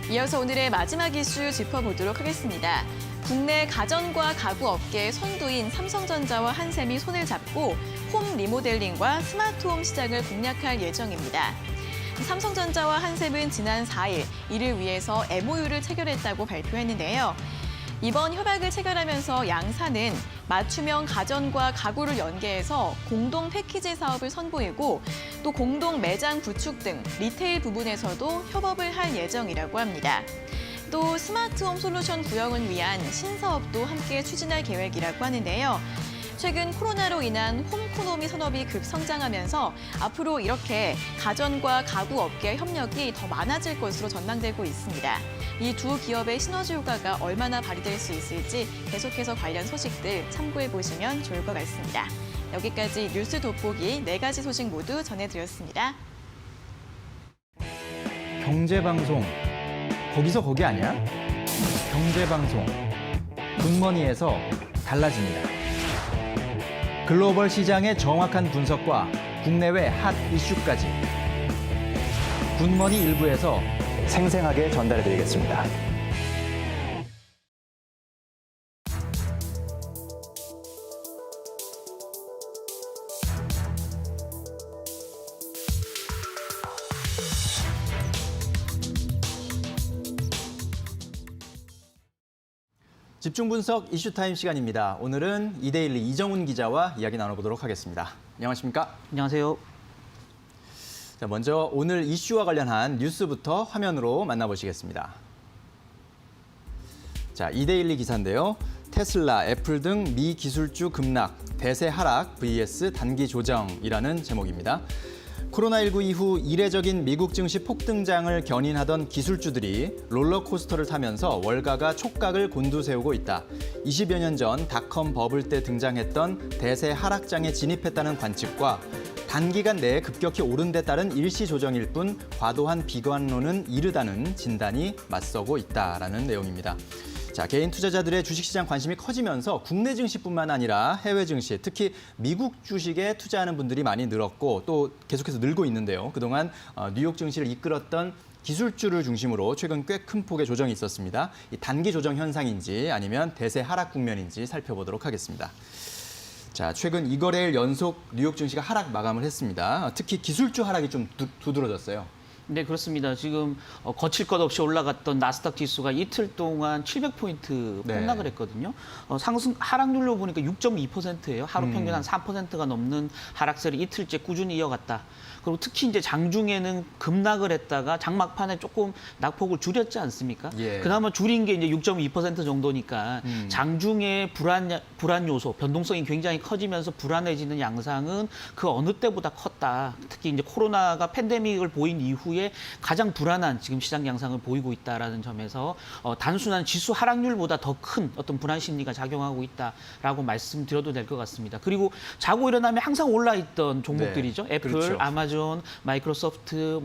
이어서 오늘의 마지막 이슈 짚어보도록 하겠습니다. 국내 가전과 가구 업계의 선두인 삼성전자와 한샘이 손을 잡고 홈 리모델링과 스마트홈 시장을 공략할 예정입니다. 삼성전자와 한샘은 지난 4일 이를 위해서 MOU를 체결했다고 발표했는데요. 이번 협약을 체결하면서 양사는 맞춤형 가전과 가구를 연계해서 공동 패키지 사업을 선보이고 또 공동 매장 구축 등 리테일 부분에서도 협업을 할 예정이라고 합니다. 또 스마트홈 솔루션 구형을 위한 신사업도 함께 추진할 계획이라고 하는데요. 최근 코로나로 인한 홈코노미 산업이 급성장하면서 앞으로 이렇게 가전과 가구 업계의 협력이 더 많아질 것으로 전망되고 있습니다. 이 두 기업의 시너지 효과가 얼마나 발휘될 수 있을지 계속해서 관련 소식들 참고해 보시면 좋을 것 같습니다. 여기까지 뉴스 돋보기 4가지 소식 모두 전해드렸습니다. 경제방송, 거기서 거기 아니야? 경제방송, 굿머니에서 달라집니다. 글로벌 시장의 정확한 분석과 국내외 핫 이슈까지 굿머니 일부에서 생생하게 전달해드리겠습니다. 집중 분석 이슈타임 시간입니다. 오늘은 이데일리 이정훈 기자와 이야기 나눠보도록 하겠습니다. 안녕하십니까? 안녕하세요. 자, 먼저 오늘 이슈와 관련한 뉴스부터 화면으로 만나보시겠습니다. 자, 이데일리 기사인데요. 테슬라, 애플 등 미 기술주 급락, 대세 하락 vs 단기 조정이라는 제목입니다. 코로나19 이후 이례적인 미국 증시 폭등장을 견인하던 기술주들이 롤러코스터를 타면서 월가가 촉각을 곤두세우고 있다. 20여 년 전 닷컴 버블 때 등장했던 대세 하락장에 진입했다는 관측과 단기간 내에 급격히 오른 데 따른 일시 조정일 뿐 과도한 비관론은 이르다는 진단이 맞서고 있다라는 내용입니다. 자, 개인 투자자들의 주식시장 관심이 커지면서 국내 증시뿐만 아니라 해외 증시, 특히 미국 주식에 투자하는 분들이 많이 늘었고 또 계속해서 늘고 있는데요. 그동안 뉴욕 증시를 이끌었던 기술주를 중심으로 최근 꽤 큰 폭의 조정이 있었습니다. 이 단기 조정 현상인지 아니면 대세 하락 국면인지 살펴보도록 하겠습니다. 자, 최근 2거래일 연속 뉴욕 증시가 하락 마감을 했습니다. 특히 기술주 하락이 좀 두드러졌어요. 네, 그렇습니다. 지금 거칠 것 없이 올라갔던 나스닥 지수가 이틀 동안 700포인트 폭락을 했거든요. 상승 하락률로 보니까 6.2%예요. 하루 평균 한 3%가 넘는 하락세를 이틀째 꾸준히 이어갔다. 그리고 특히 이제 장중에는 급락을 했다가 장막판에 조금 낙폭을 줄였지 않습니까? 예. 그나마 줄인 게 이제 6.2% 정도니까 장중에 불안 요소, 변동성이 굉장히 커지면서 불안해지는 양상은 그 어느 때보다 컸다. 특히 이제 코로나가 팬데믹을 보인 이후에 가장 불안한 지금 시장 양상을 보이고 있다라는 점에서 단순한 지수 하락률보다 더 큰 어떤 불안 심리가 작용하고 있다라고 말씀드려도 될 것 같습니다. 그리고 자고 일어나면 항상 올라있던 종목들이죠. 네, 애플, 그렇죠. 아마존, 마이크로소프트,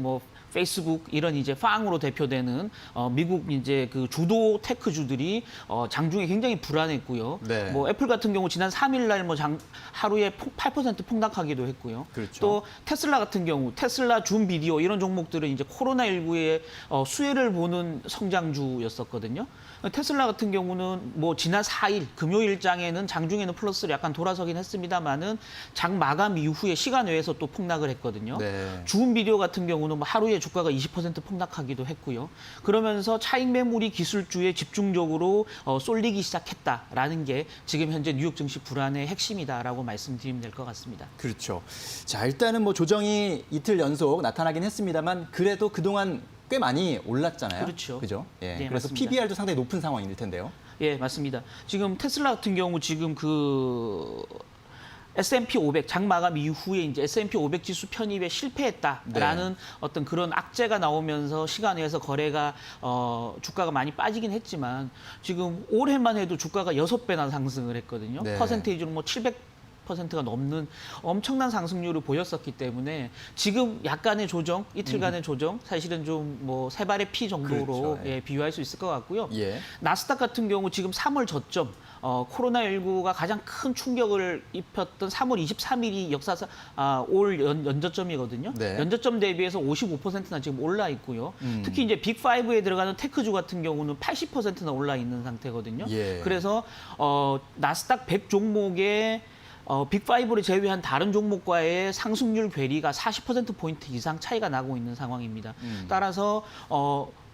페이스북 이런 이제 팡으로 대표되는 미국 이제 그 주도 테크주들이 장중에 굉장히 불안했고요. 네. 애플 같은 경우 지난 3일 날 하루에 8% 폭락하기도 했고요. 그렇죠. 또 테슬라 같은 경우 테슬라 줌 비디오 이런 종목들은 이제 코로나19의 수혜를 보는 성장주였었거든요. 테슬라 같은 경우는 지난 4일 금요일장에는 장중에는 플러스를 약간 돌아서긴 했습니다만은 장 마감 이후에 시간 외에서 또 폭락을 했거든요. 네. 줌 비디오 같은 경우는 하루에 주가가 20% 폭락하기도 했고요. 그러면서 차익 매물이 기술주에 집중적으로 쏠리기 시작했다라는 게 지금 현재 뉴욕 증시 불안의 핵심이다라고 말씀드리면 될 것 같습니다. 그렇죠. 자, 일단은 조정이 이틀 연속 나타나긴 했습니다만 그래도 그동안 꽤 많이 올랐잖아요. 그렇죠. 그죠? 예. 네, 그래서 맞습니다. PBR도 상당히 높은 상황일 텐데요. 예, 맞습니다. 지금 테슬라 같은 경우 지금 S&P 500 장 마감 이후에 이제 S&P 500 지수 편입에 실패했다라는 어떤 그런 악재가 나오면서 시간 외에서 거래가 주가가 많이 빠지긴 했지만 지금 올해만 해도 주가가 6배나 상승을 했거든요. 네. 퍼센테이지로 700%가 넘는 엄청난 상승률을 보였었기 때문에 지금 약간의 조정, 이틀간의 조정, 사실은 좀 세 발의 피 정도로 그렇죠. 예. 비유할 수 있을 것 같고요. 예. 나스닥 같은 경우 지금 3월 저점, 코로나19가 가장 큰 충격을 입혔던 3월 23일이 역사상 올 연저점이거든요. 네. 연저점 대비해서 55%나 지금 올라 있고요. 특히 이제 빅5에 들어가는 테크주 같은 경우는 80%나 올라 있는 상태거든요. 예. 그래서 나스닥 100 종목의 빅5를 제외한 다른 종목과의 상승률 괴리가 40%포인트 이상 차이가 나고 있는 상황입니다. 따라서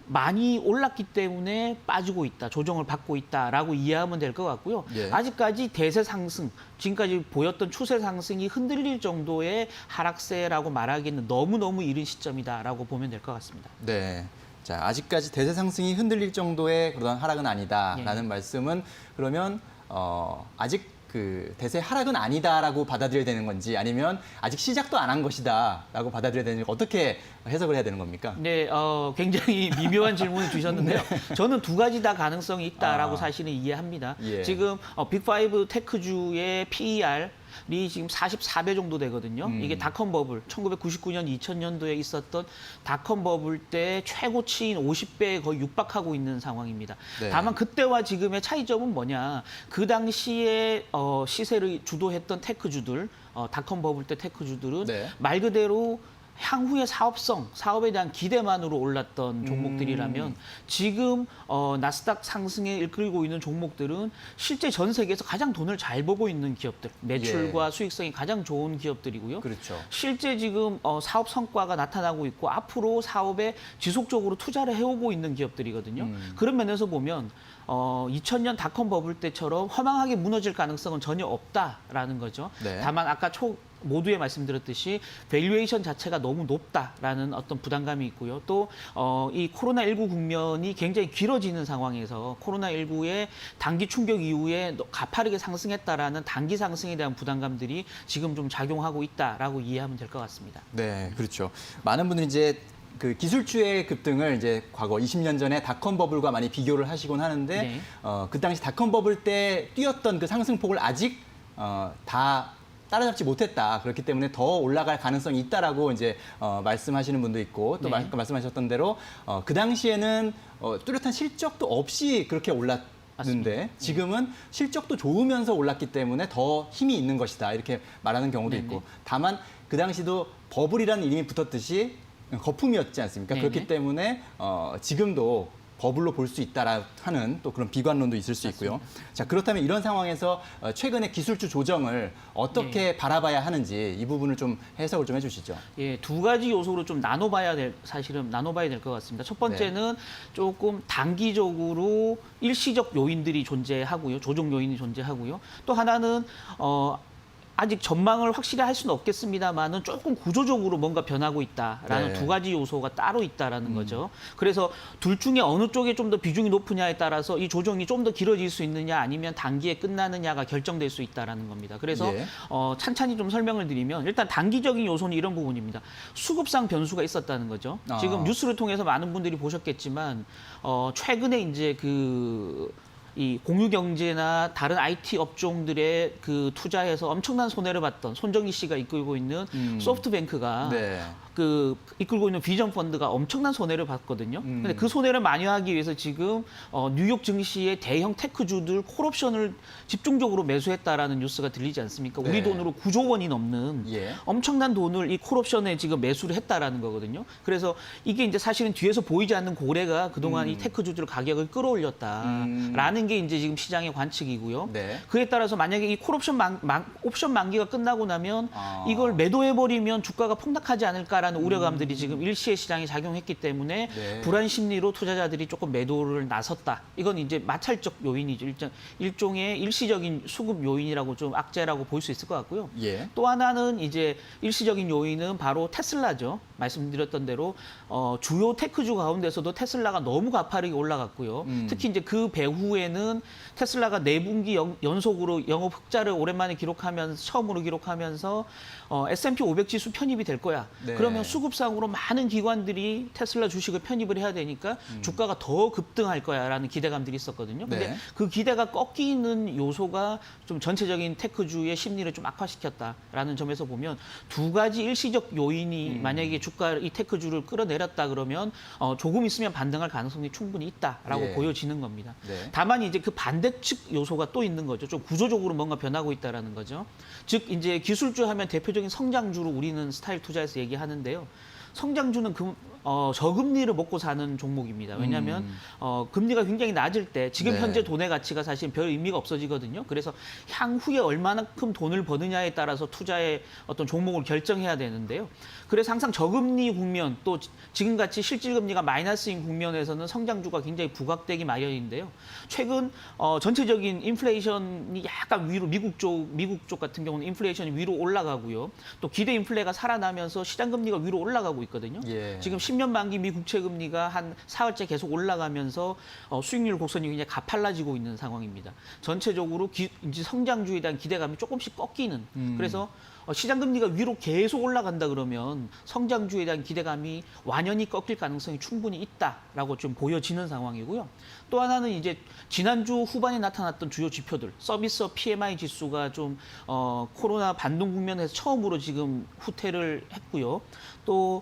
많이 올랐기 때문에 빠지고 있다, 조정을 받고 있다라고 이해하면 될 것 같고요. 예. 아직까지 대세 상승, 지금까지 보였던 추세 상승이 흔들릴 정도의 하락세라고 말하기는 너무너무 이른 시점이다라고 보면 될 것 같습니다. 네. 자, 아직까지 대세 상승이 흔들릴 정도의 그런 하락은 아니다라는 말씀은 그러면 아직 그 대세 하락은 아니다라고 받아들여야 되는 건지 아니면 아직 시작도 안 한 것이다라고 받아들여야 되는지 어떻게 해석을 해야 되는 겁니까? 네, 굉장히 미묘한 질문을 주셨는데요. 저는 두 가지 다 가능성이 있다라고 사실은 이해합니다. 예. 지금 빅5 테크주의 PER 이 지금 44배 정도 되거든요. 이게 닷컴 버블, 1999년, 2000년도에 있었던 닷컴 버블 때 최고치인 50배에 거의 육박하고 있는 상황입니다. 네. 다만 그때와 지금의 차이점은 뭐냐? 그 당시에 시세를 주도했던 테크주들, 닷컴 버블 때 테크주들은 네. 말 그대로 향후의 사업에 대한 기대만으로 올랐던 종목들이라면 지금 나스닥 상승에 이끌고 있는 종목들은 실제 전 세계에서 가장 돈을 잘 벌고 있는 기업들, 매출과 수익성이 가장 좋은 기업들이고요. 그렇죠. 실제 지금 사업 성과가 나타나고 있고 앞으로 사업에 지속적으로 투자를 해오고 있는 기업들이거든요. 그런 면에서 보면 2000년 닷컴 버블 때처럼 허망하게 무너질 가능성은 전혀 없다라는 거죠. 네. 다만 아까 모두에 말씀드렸듯이 밸류에이션 자체가 너무 높다라는 어떤 부담감이 있고요. 또 이 코로나19 국면이 굉장히 길어지는 상황에서 코로나19의 단기 충격 이후에 가파르게 상승했다라는 단기 상승에 대한 부담감들이 지금 좀 작용하고 있다라고 이해하면 될 것 같습니다. 네, 그렇죠. 많은 분들이 이제 그 기술주의 급등을 이제 과거 20년 전에 닷컴 버블과 많이 비교를 하시곤 하는데 네. 그 당시 닷컴 버블 때 뛰었던 그 상승폭을 아직 다 따라잡지 못했다. 그렇기 때문에 더 올라갈 가능성이 있다라고 이제 말씀하시는 분도 있고 또 네. 아까 말씀하셨던 대로 그 당시에는 뚜렷한 실적도 없이 그렇게 올랐는데 맞습니다. 지금은 실적도 좋으면서 올랐기 때문에 더 힘이 있는 것이다. 이렇게 말하는 경우도 네네. 있고 다만 그 당시도 버블이라는 이름이 붙었듯이 거품이었지 않습니까? 네네. 그렇기 때문에 지금도 버블로 볼 수 있다라 하는 또 그런 비관론도 있을 수 있고요. 자, 그렇다면 이런 상황에서 최근의 기술주 조정을 어떻게 바라봐야 하는지 이 부분을 좀 해석을 좀 해주시죠. 예, 두 가지 요소로 좀 나눠봐야 될 것 같습니다. 첫 번째는 조금 단기적으로 일시적 요인들이 존재하고요, 조정 요인이 존재하고요. 또 하나는 아직 전망을 확실히 할 수는 없겠습니다만은 조금 구조적으로 뭔가 변하고 있다라는 네. 두 가지 요소가 따로 있다라는 거죠. 그래서 둘 중에 어느 쪽에 좀 더 비중이 높으냐에 따라서 이 조정이 좀 더 길어질 수 있느냐 아니면 단기에 끝나느냐가 결정될 수 있다라는 겁니다. 그래서 예. 찬찬히 좀 설명을 드리면 일단 단기적인 요소는 이런 부분입니다. 수급상 변수가 있었다는 거죠. 지금 뉴스를 통해서 많은 분들이 보셨겠지만 최근에 이제 이 공유 경제나 다른 IT 업종들의 그 투자에서 엄청난 손해를 봤던 손정희 씨가 이끌고 있는 소프트뱅크가 네. 이끌고 있는 비전 펀드가 엄청난 손해를 봤거든요. 근데 그 손해를 만회하기 위해서 지금 뉴욕 증시의 대형 테크주들 콜옵션을 집중적으로 매수했다라는 뉴스가 들리지 않습니까? 네. 우리 돈으로 9조 원이 넘는 예. 엄청난 돈을 이 콜옵션에 지금 매수를 했다라는 거거든요. 그래서 이게 이제 사실은 뒤에서 보이지 않는 고래가 그동안 이 테크주들 가격을 끌어올렸다라는 게 이제 지금 시장의 관측이고요. 네. 그에 따라서 만약에 이 콜옵션 옵션 만기가 끝나고 나면 이걸 매도해버리면 주가가 폭락하지 않을까라는 우려감들이 지금 일시에 시장에 작용했기 때문에 네. 불안 심리로 투자자들이 조금 매도를 나섰다. 이건 이제 마찰적 요인이죠. 일종의 일시적인 수급 요인이라고 좀 악재라고 볼 수 있을 것 같고요. 예. 또 하나는 이제 일시적인 요인은 바로 테슬라죠. 말씀드렸던 대로 주요 테크주 가운데서도 테슬라가 너무 가파르게 올라갔고요. 특히 이제 그 배후에는 테슬라가 4분기 연속으로 영업 흑자를 오랜만에 처음으로 기록하면서 S&P 500 지수 편입이 될 거야. 네. 그러면 수급상으로 많은 기관들이 테슬라 주식을 편입을 해야 되니까 주가가 더 급등할 거야라는 기대감들이 있었거든요. 근데 네. 그 기대가 꺾이는 요소가 좀 전체적인 테크주의 심리를 좀 악화시켰다라는 점에서 보면 두 가지 일시적 요인이 만약에 이 테크주를 끌어내렸다 그러면 조금 있으면 반등할 가능성이 충분히 있다라고 예. 보여지는 겁니다. 네. 다만 이제 그 반대측 요소가 또 있는 거죠. 좀 구조적으로 뭔가 변하고 있다라는 거죠. 즉 이제 기술주 하면 대표적인 성장주로 우리는 스타일 투자에서 얘기하는데요. 성장주는 저금리를 먹고 사는 종목입니다. 왜냐하면 금리가 굉장히 낮을 때 지금 네. 현재 돈의 가치가 사실 별 의미가 없어지거든요. 그래서 향후에 얼마만큼 돈을 버느냐에 따라서 투자의 어떤 종목을 결정해야 되는데요. 그래서 항상 저금리 국면 또 지금같이 실질금리가 마이너스인 국면에서는 성장주가 굉장히 부각되기 마련인데요. 최근 전체적인 인플레이션이 약간 위로 미국 쪽 같은 경우는 인플레이션이 위로 올라가고요. 또 기대 인플레가 살아나면서 시장금리가 위로 올라가고 있거든요. 예. 지금 10년 만기 미 국채 금리가 한 사흘째 계속 올라가면서 수익률 곡선이 굉장히 가팔라지고 있는 상황입니다. 전체적으로 이제 성장주에 대한 기대감이 조금씩 꺾이는. 그래서 시장 금리가 위로 계속 올라간다 그러면 성장주에 대한 기대감이 완연히 꺾일 가능성이 충분히 있다라고 좀 보여지는 상황이고요. 또 하나는 이제 지난주 후반에 나타났던 주요 지표들, 서비스업 PMI 지수가 좀 코로나 반등 국면에서 처음으로 지금 후퇴를 했고요. 또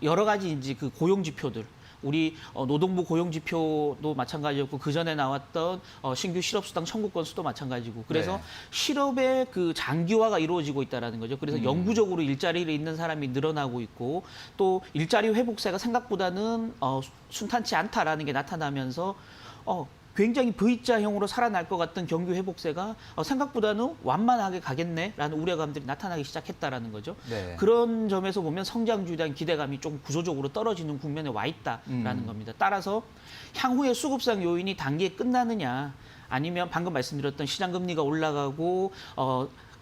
여러 가지 이제 그 고용 지표들. 우리 노동부 고용지표도 마찬가지였고 그 전에 나왔던 신규 실업수당 청구 건수도 마찬가지고 그래서 네. 실업의 그 장기화가 이루어지고 있다는 거죠. 그래서 영구적으로 일자리에 있는 사람이 늘어나고 있고 또 일자리 회복세가 생각보다는 순탄치 않다라는 게 나타나면서 굉장히 V자형으로 살아날 것 같던 경기 회복세가 생각보다는 완만하게 가겠네라는 우려감들이 나타나기 시작했다라는 거죠. 네. 그런 점에서 보면 성장주에 대한 기대감이 조금 구조적으로 떨어지는 국면에 와 있다라는 겁니다. 따라서 향후에 수급상 요인이 단기에 끝나느냐 아니면 방금 말씀드렸던 시장 금리가 올라가고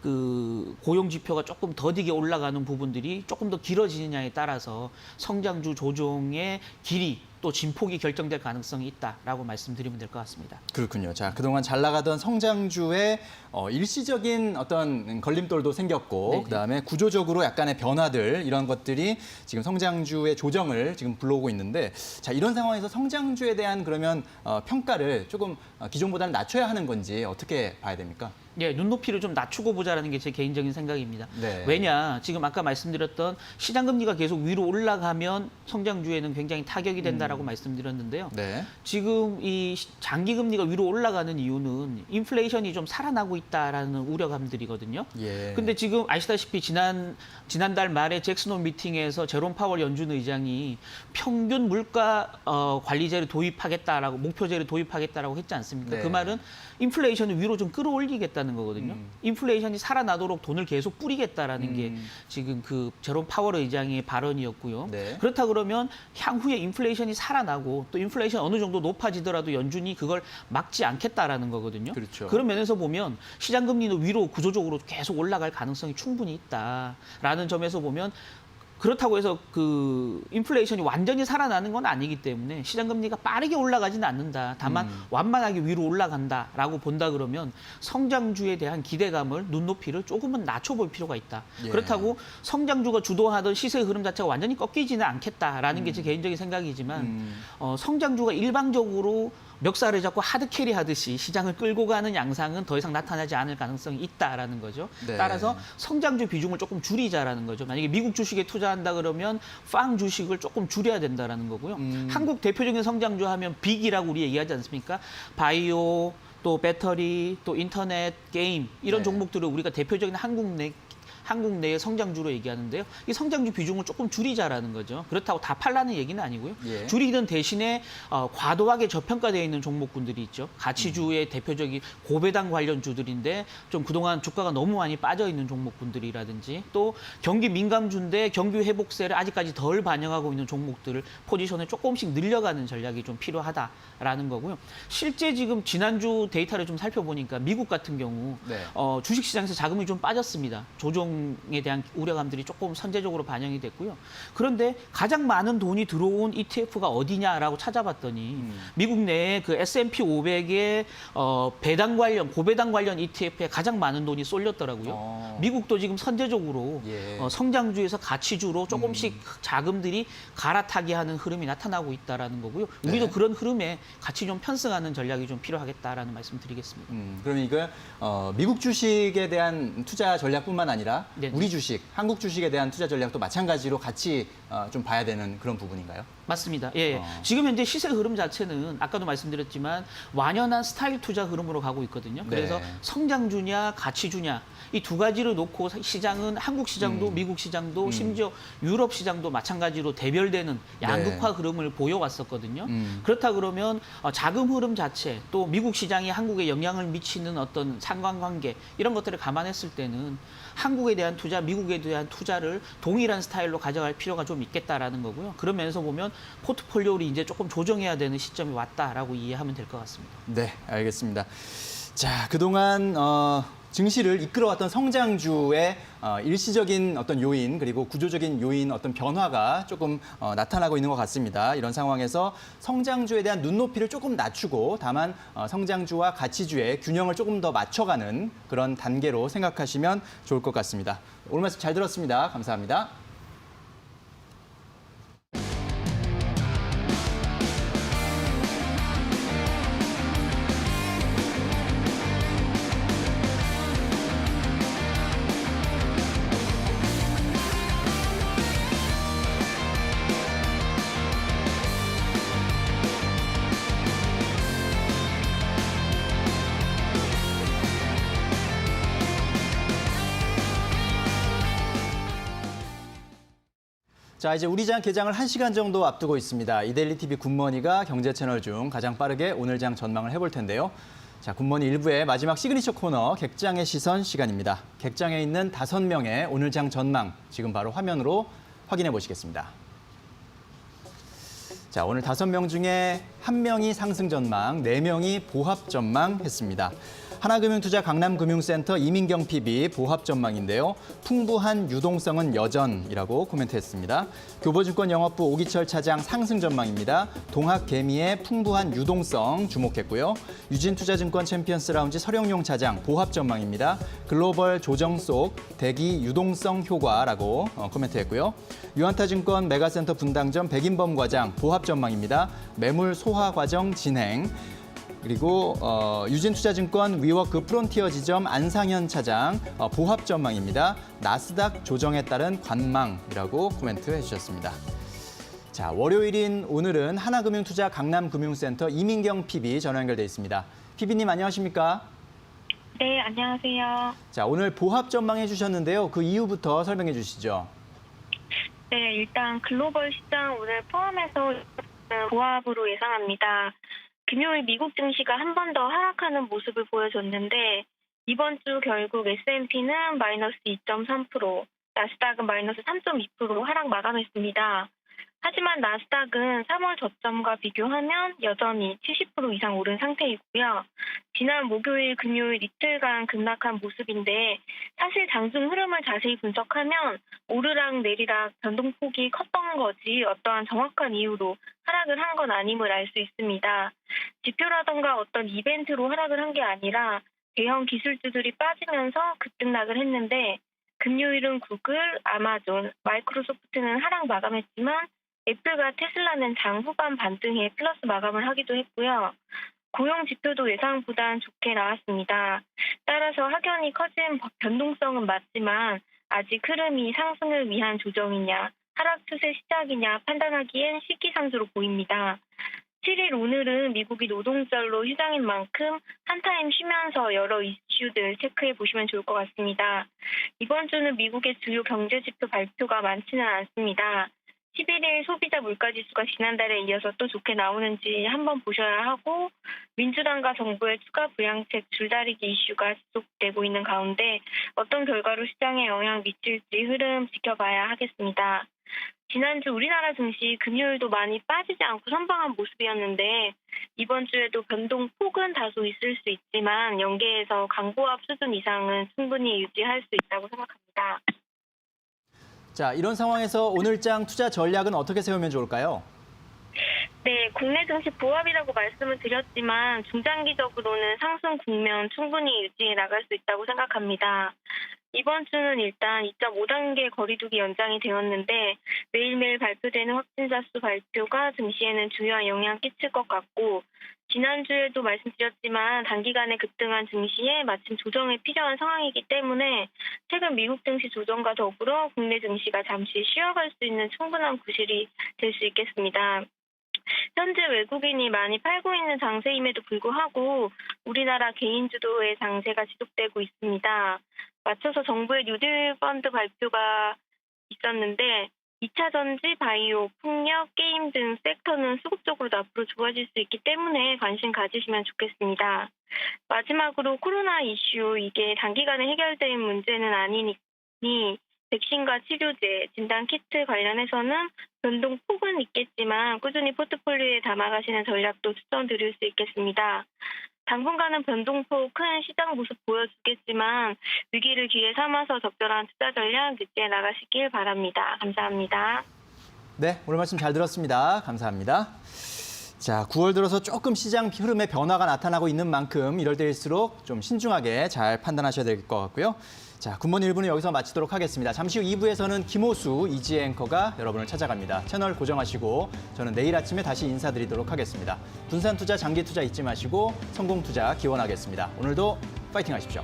그 고용 지표가 조금 더디게 올라가는 부분들이 조금 더 길어지느냐에 따라서 성장주 조정의 길이 또 진폭이 결정될 가능성이 있다라고 말씀드리면 될 것 같습니다. 그렇군요. 자, 그동안 잘 나가던 성장주에 일시적인 어떤 걸림돌도 생겼고, 네네. 그다음에 구조적으로 약간의 변화들 이런 것들이 지금 성장주의 조정을 지금 불러오고 있는데, 자, 이런 상황에서 성장주에 대한 그러면 평가를 조금 기존보다는 낮춰야 하는 건지 어떻게 봐야 됩니까? 예, 눈높이를 좀 낮추고 보자라는 게 제 개인적인 생각입니다. 네. 왜냐, 지금 아까 말씀드렸던 시장 금리가 계속 위로 올라가면 성장주에는 굉장히 타격이 된다라고 말씀드렸는데요. 네. 지금 이 장기 금리가 위로 올라가는 이유는 인플레이션이 좀 살아나고 있다라는 우려감들이거든요. 예. 근데 지금 아시다시피 지난달 말에 잭슨홀 미팅에서 제롬 파월 연준 의장이 평균 물가 관리제를 도입하겠다라고 목표제를 도입하겠다라고 했지 않습니까? 네. 그 말은 인플레이션을 위로 좀 끌어올리겠다는 거거든요. 인플레이션이 살아나도록 돈을 계속 뿌리겠다라는 게 지금 그 제롬 파월 의장의 발언이었고요. 네. 그렇다 그러면 향후에 인플레이션이 살아나고 또 인플레이션 어느 정도 높아지더라도 연준이 그걸 막지 않겠다라는 거거든요. 그렇죠. 그런 면에서 보면 시장 금리는 위로 구조적으로 계속 올라갈 가능성이 충분히 있다라는 점에서 보면 그렇다고 해서 그 인플레이션이 완전히 살아나는 건 아니기 때문에 시장 금리가 빠르게 올라가지는 않는다. 다만 완만하게 위로 올라간다라고 본다 그러면 성장주에 대한 기대감을 눈높이를 조금은 낮춰볼 필요가 있다. 예. 그렇다고 성장주가 주도하던 시세 흐름 자체가 완전히 꺾이지는 않겠다라는 게 제 개인적인 생각이지만 성장주가 일방적으로 멱살을 잡고 하드캐리 하듯이 시장을 끌고 가는 양상은 더 이상 나타나지 않을 가능성이 있다라는 거죠. 네. 따라서 성장주 비중을 조금 줄이자라는 거죠. 만약에 미국 주식에 투자한다 그러면 팡 주식을 조금 줄여야 된다라는 거고요. 한국 대표적인 성장주 하면 빅이라고 우리 얘기하지 않습니까? 바이오, 또 배터리, 또 인터넷, 게임 이런 네. 종목들을 우리가 대표적인 한국 내의 성장주로 얘기하는데요. 이 성장주 비중을 조금 줄이자라는 거죠. 그렇다고 다 팔라는 얘기는 아니고요. 예. 줄이는 대신에 과도하게 저평가되어 있는 종목군들이 있죠. 가치주의 대표적인 고배당 관련 주들인데 좀 그동안 주가가 너무 많이 빠져 있는 종목군들이라든지 또 경기 민감주인데 경기 회복세를 아직까지 덜 반영하고 있는 종목들을 포지션을 조금씩 늘려가는 전략이 좀 필요하다라는 거고요. 실제 지금 지난주 데이터를 좀 살펴보니까 미국 같은 경우 네. 주식시장에서 자금이 좀 빠졌습니다. 조정에 대한 우려감들이 조금 선제적으로 반영이 됐고요. 그런데 가장 많은 돈이 들어온 ETF가 어디냐라고 찾아봤더니 미국 내에 그 S&P 500의 고배당 관련 ETF에 가장 많은 돈이 쏠렸더라고요. 미국도 지금 선제적으로 예. 성장주에서 가치주로 조금씩 자금들이 갈아타게 하는 흐름이 나타나고 있다라는 거고요. 우리도 네. 그런 흐름에 같이 좀 편승하는 전략이 좀 필요하겠다라는 말씀 드리겠습니다. 그럼 이거 미국 주식에 대한 투자 전략뿐만 아니라 네. 우리 주식, 한국 주식에 대한 투자 전략도 마찬가지로 같이 좀 봐야 되는 그런 부분인가요? 맞습니다. 예. 지금 현재 시세 흐름 자체는 아까도 말씀드렸지만 완연한 스타일 투자 흐름으로 가고 있거든요. 그래서 네. 성장주냐 가치주냐 이 두 가지를 놓고 시장은 한국 시장도 미국 시장도 심지어 유럽 시장도 마찬가지로 대별되는 양극화 흐름을 보여왔었거든요. 그렇다 그러면 자금 흐름 자체 또 미국 시장이 한국에 영향을 미치는 어떤 상관관계 이런 것들을 감안했을 때는 한국에 대한 투자, 미국에 대한 투자를 동일한 스타일로 가져갈 필요가 좀 있겠다라는 거고요. 그런 면에서 보면 포트폴리오를 이제 조금 조정해야 되는 시점이 왔다라고 이해하면 될 것 같습니다. 네, 알겠습니다. 자, 그동안 증시를 이끌어왔던 성장주의 일시적인 어떤 요인 그리고 구조적인 요인 어떤 변화가 조금 나타나고 있는 것 같습니다. 이런 상황에서 성장주에 대한 눈높이를 조금 낮추고 다만 성장주와 가치주의 균형을 조금 더 맞춰가는 그런 단계로 생각하시면 좋을 것 같습니다. 오늘 말씀 잘 들었습니다. 감사합니다. 자, 이제 우리 장 개장을 1시간 정도 앞두고 있습니다. 이데일리 TV 굿머니가 경제 채널 중 가장 빠르게 오늘 장 전망을 해볼 텐데요. 자, 굿머니 1부의 마지막 시그니처 코너 객장의 시선 시간입니다. 객장에 있는 5명의 오늘 장 전망 지금 바로 화면으로 확인해 보시겠습니다. 자, 오늘 5명 중에 1명이 상승 전망, 4명이 보합 전망 했습니다. 하나금융투자 강남금융센터 이민경 PB 보합 전망인데요. 풍부한 유동성은 여전이라고 코멘트했습니다. 교보증권 영업부 오기철 차장 상승 전망입니다. 동학개미의 풍부한 유동성 주목했고요. 유진투자증권 챔피언스 라운지 서령용 차장 보합 전망입니다. 글로벌 조정 속 대기 유동성 효과라고 코멘트했고요. 유한타증권 메가센터 분당점 백인범 과장 보합 전망입니다. 매물 소화 과정 진행. 그리고 유진투자증권 위워크 프론티어 지점 안상현 차장 보합 전망입니다. 나스닥 조정에 따른 관망이라고 코멘트해 주셨습니다. 자, 월요일인 오늘은 하나금융투자 강남금융센터 이민경 PB 전화 연결돼 있습니다. PB님 안녕하십니까? 네, 안녕하세요. 자, 오늘 보합 전망해 주셨는데요. 그 이유부터 설명해 주시죠. 네, 일단 글로벌 시장 오늘 포함해서 보합으로 예상합니다. 금요일 미국 증시가 한 번 더 하락하는 모습을 보여줬는데 이번 주 결국 S&P는 마이너스 2.3%, 나스닥은 마이너스 3.2% 하락 마감했습니다. 하지만 나스닥은 3월 저점과 비교하면 여전히 70% 이상 오른 상태이고요. 지난 목요일, 금요일 이틀간 급락한 모습인데 사실 장중 흐름을 자세히 분석하면 오르락 내리락 변동폭이 컸던 거지 어떠한 정확한 이유로 하락을 한 건 아님을 알 수 있습니다. 지표라던가 어떤 이벤트로 하락을 한 게 아니라 대형 기술주들이 빠지면서 급등락을 했는데 금요일은 구글, 아마존, 마이크로소프트는 하락 마감했지만 애플과 테슬라는 장 후반 반등해 플러스 마감을 하기도 했고요. 고용 지표도 예상보단 좋게 나왔습니다. 따라서 확연히 커진 변동성은 맞지만 아직 흐름이 상승을 위한 조정이냐, 하락 추세 시작이냐 판단하기엔 시기상조로 보입니다. 7일 오늘은 미국이 노동절로 휴장인 만큼 한타임 쉬면서 여러 이슈들 체크해 보시면 좋을 것 같습니다. 이번 주는 미국의 주요 경제 지표 발표가 많지는 않습니다. 11일 소비자 물가지수가 지난달에 이어서 또 좋게 나오는지 한번 보셔야 하고 민주당과 정부의 추가 부양책 줄다리기 이슈가 지속되고 있는 가운데 어떤 결과로 시장에 영향 미칠지 흐름 지켜봐야 하겠습니다. 지난주 우리나라 증시 금요일도 많이 빠지지 않고 선방한 모습이었는데 이번 주에도 변동폭은 다소 있을 수 있지만 연계해서 강보합 수준 이상은 충분히 유지할 수 있다고 생각합니다. 자, 이런 상황에서 오늘장 투자 전략은 어떻게 세우면 좋을까요? 네, 국내 증시 보합이라고 말씀을 드렸지만 중장기적으로는 상승 국면 충분히 유지해 나갈 수 있다고 생각합니다. 이번 주는 일단 2.5단계 거리두기 연장이 되었는데 매일매일 발표되는 확진자 수 발표가 증시에는 중요한 영향을 끼칠 것 같고 지난주에도 말씀드렸지만 단기간에 급등한 증시에 마침 조정이 필요한 상황이기 때문에 최근 미국 증시 조정과 더불어 국내 증시가 잠시 쉬어갈 수 있는 충분한 구실이 될 수 있겠습니다. 현재 외국인이 많이 팔고 있는 장세임에도 불구하고 우리나라 개인 주도의 장세가 지속되고 있습니다. 맞춰서 정부의 뉴딜 펀드 발표가 있었는데 2차 전지, 바이오, 풍력, 게임 등 섹터는 수급적으로도 앞으로 좋아질 수 있기 때문에 관심 가지시면 좋겠습니다. 마지막으로 코로나 이슈, 이게 단기간에 해결될 문제는 아니니 백신과 치료제, 진단키트 관련해서는 변동폭은 있겠지만 꾸준히 포트폴리오에 담아가시는 전략도 추천드릴 수 있겠습니다. 당분간은 변동폭 큰 시장 모습 보여주겠지만 위기를 기회 삼아서 적절한 투자 전략 유지해 나가시길 바랍니다. 감사합니다. 네, 오늘 말씀 잘 들었습니다. 감사합니다. 자, 9월 들어서 조금 시장 흐름에 변화가 나타나고 있는 만큼 이럴 때일수록 좀 신중하게 잘 판단하셔야 될 것 같고요. 자, 굿모닝 1부는 여기서 마치도록 하겠습니다. 잠시 후 2부에서는 김호수, 이지혜 앵커가 여러분을 찾아갑니다. 채널 고정하시고 저는 내일 아침에 다시 인사드리도록 하겠습니다. 분산 투자, 장기 투자 잊지 마시고 성공 투자 기원하겠습니다. 오늘도 파이팅 하십시오.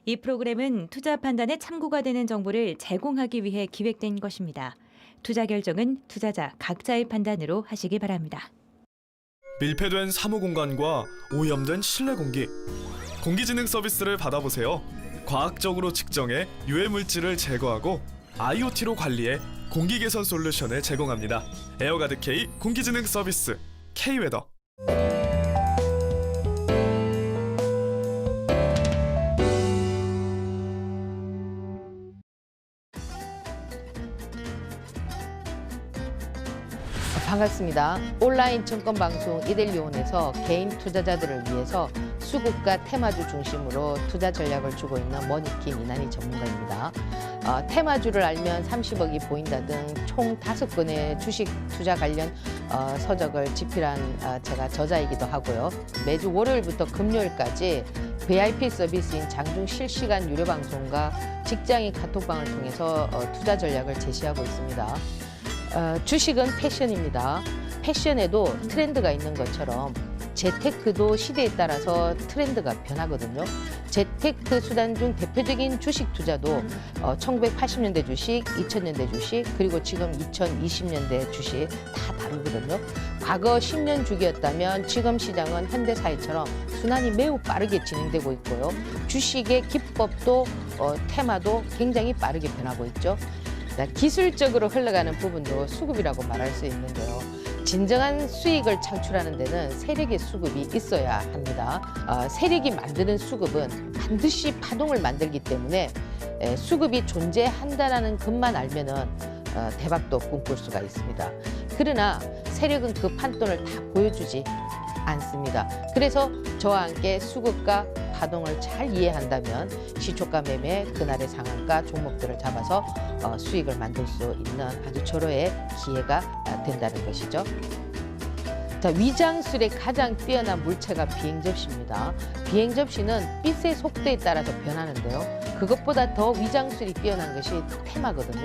이 프로그램은 투자 판단에 참고가 되는 정보를 제공하기 위해 기획된 것입니다. 투자 결정은 투자자 각자의 판단으로 하시기 바랍니다. 밀폐된 사무 공간과 오염된 실내 공기, 공기지능 서비스를 받아보세요. 과학적으로 측정해 유해 물질을 제거하고 IoT로 관리해 공기 개선 솔루션을 제공합니다. 에어가드 K 공기지능 서비스 K-웨더. 반갑습니다. 온라인 증권 방송 이데일리온에서 개인 투자자들을 위해서 수급과 테마주 중심으로 투자 전략을 주고 있는 머니킴 이난희 전문가입니다. 테마주를 알면 30억이 보인다 등 총 5건의 주식 투자 관련 서적을 집필한 제가 저자이기도 하고요. 매주 월요일부터 금요일까지 VIP 서비스인 장중 실시간 유료 방송과 직장인 카톡방을 통해서 투자 전략을 제시하고 있습니다. 주식은 패션입니다. 패션에도 트렌드가 있는 것처럼 재테크도 시대에 따라서 트렌드가 변하거든요. 재테크 수단 중 대표적인 주식 투자도 1980년대 주식, 2000년대 주식, 그리고 지금 2020년대 주식 다 다르거든요. 과거 10년 주기였다면 지금 시장은 현대사회처럼 순환이 매우 빠르게 진행되고 있고요. 주식의 기법도 테마도 굉장히 빠르게 변하고 있죠. 기술적으로 흘러가는 부분도 수급이라고 말할 수 있는데요. 진정한 수익을 창출하는 데는 세력의 수급이 있어야 합니다. 세력이 만드는 수급은 반드시 파동을 만들기 때문에 수급이 존재한다는 것만 알면은 대박도 꿈꿀 수가 있습니다. 그러나 세력은 그 판돈을 다 보여주지 않습니다. 그래서 저와 함께 수급과 파동을 잘 이해한다면 시초가 매매, 그날의 상한가 종목들을 잡아서 수익을 만들 수 있는 아주 절호의 기회가 된다는 것이죠. 자, 위장술의 가장 뛰어난 물체가 비행접시입니다. 비행접시는 빛의 속도에 따라서 변하는데요. 그것보다 더 위장술이 뛰어난 것이 테마거든요.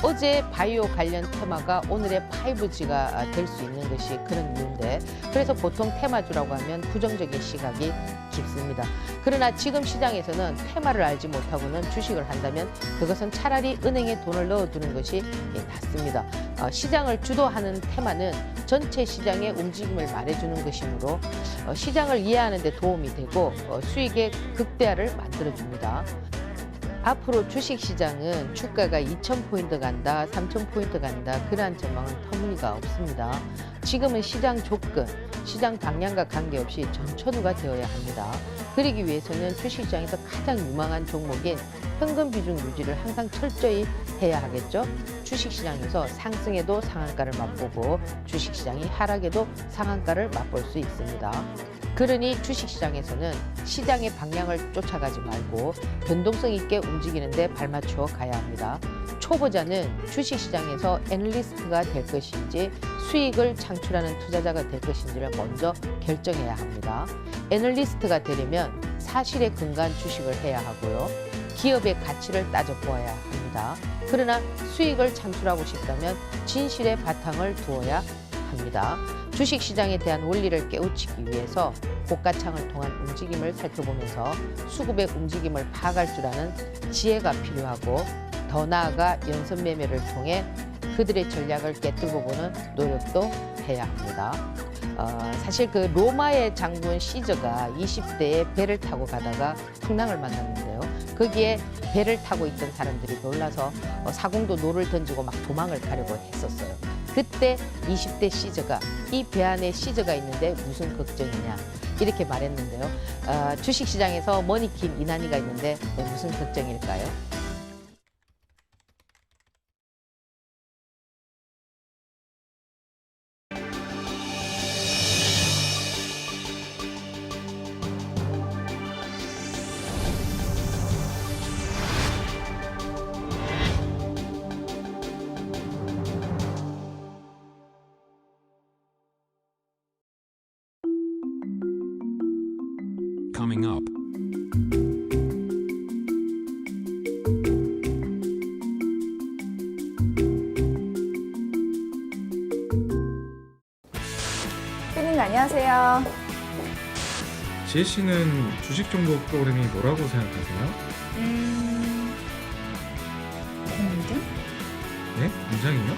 어제 바이오 관련 테마가 오늘의 5G가 될 수 있는 것이 그런 이유인데, 그래서 보통 테마주라고 하면 부정적인 시각이 깊습니다. 그러나 지금 시장에서는 테마를 알지 못하고는 주식을 한다면 그것은 차라리 은행에 돈을 넣어두는 것이 낫습니다. 시장을 주도하는 테마는 전체 시장의 움직임을 말해주는 것이므로 시장을 이해하는 데 도움이 되고 수익의 극대화를 만들어줍니다. 앞으로 주식시장은 주가가 2,000포인트 간다, 3,000포인트 간다, 그러한 전망은 터무니가 없습니다. 지금은 시장 조건, 시장 방향과 관계없이 전천후가 되어야 합니다. 그러기 위해서는 주식시장에서 가장 유망한 종목인 현금 비중 유지를 항상 철저히 해야 하겠죠. 주식시장에서 상승에도 상한가를 맛보고 주식시장이 하락에도 상한가를 맛볼 수 있습니다. 그러니 주식시장에서는 시장의 방향을 쫓아가지 말고 변동성 있게 움직이는데 발맞추어 가야 합니다. 초보자는 주식시장에서 애널리스트가 될 것인지 수익을 창출하는 투자자가 될 것인지를 먼저 결정해야 합니다. 애널리스트가 되려면 사실에 근거한 주식을 해야 하고요. 기업의 가치를 따져보아야 합니다. 그러나 수익을 창출하고 싶다면 진실의 바탕을 두어야 합니다. 주식시장에 대한 원리를 깨우치기 위해서 고가창을 통한 움직임을 살펴보면서 수급의 움직임을 파악할 줄 아는 지혜가 필요하고, 더 나아가 연선 매매를 통해 그들의 전략을 깨뚫고 보는 노력도 해야 합니다. 사실 그 로마의 장군 시저가 20대에 배를 타고 가다가 풍랑을 만났는데요. 거기에 배를 타고 있던 사람들이 놀라서 사공도 노를 던지고 막 도망을 가려고 했었어요. 그때 20대 시저가 이 배 안에 시저가 있는데 무슨 걱정이냐 이렇게 말했는데요. 주식시장에서 머니킴 이난희가 있는데 무슨 걱정일까요? Coming up. 피디님 안녕하세요. 지혜 씨는 주식 정보 프로그램이 뭐라고 생각하세요? 공장? 네? 공장이요?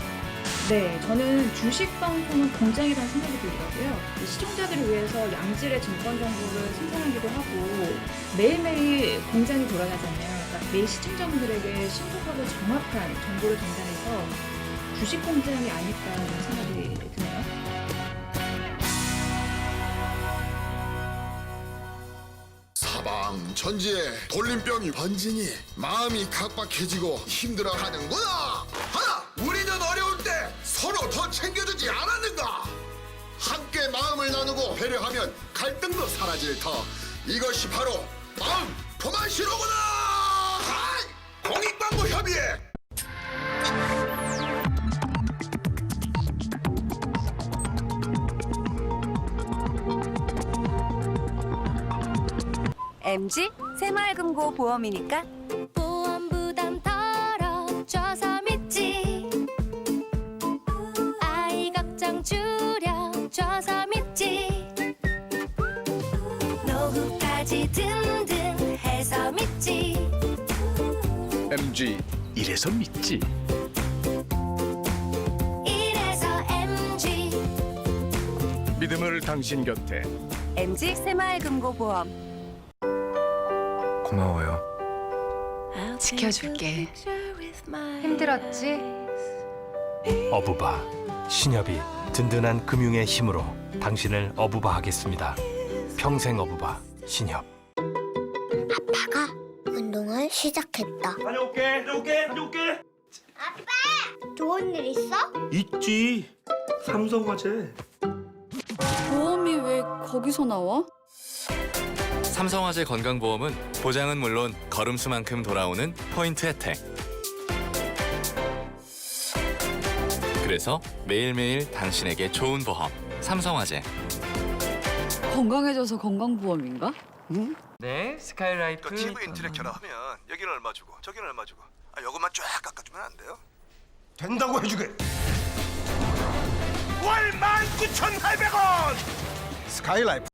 네, 저는 주식 방송은 공장이라는 생각이 들더라고요. 시청자들을 위해서 양질의 증권 정보를 생산하기도 하고 매일매일 공장이 돌아가잖아요. 그러니까 매일 시청자분들에게 신속하고 정확한 정보를 전달해서 주식 공장이 아닐까라는 생각이 드네요. 사방천지에 돌림병이 번지니 마음이 각박해지고 힘들어하는구나. 하나, 우리는 어려울 때 서로 더 챙겨주지 않았는가? 함께 마음을 나누고 배려하면 갈등도 사라질 터. 이것이 바로 마음 그만시로구나. 공익광고 협의회. MG 새마을금고 보험이니까 보험 부담 덜어줘서 믿지. 아이 걱정 줄여줘서 믿지. 노후까지 든든해서 믿지. MG 이래서 믿지. 이래서 MG. 믿음을 당신 곁에. MG 새마을금고 보험. 고마워요. 지켜줄게. 힘들었지? 어부바 신협이 든든한 금융의 힘으로 당신을 어부바하겠습니다. 평생 어부바 신협. 아빠가 운동을 시작했다. 다녀올게. 아빠! 좋은 일 있어? 있지. 삼성화재. 보험이 왜 거기서 나와? 삼성화재 건강보험은 보장은 물론 걸음수만큼 돌아오는 포인트 혜택. 그래서 매일매일 당신에게 좋은 보험. 삼성화재. 건강해져서 건강보험인가? 응? 네, 스카이라이프. TV 인터넷 결합하면 여기는 얼마 주고 저기는 얼마 주고. 요것만 쫙 깎아주면 안 돼요? 된다고 해주게. 월 19,800원. 스카이라이프.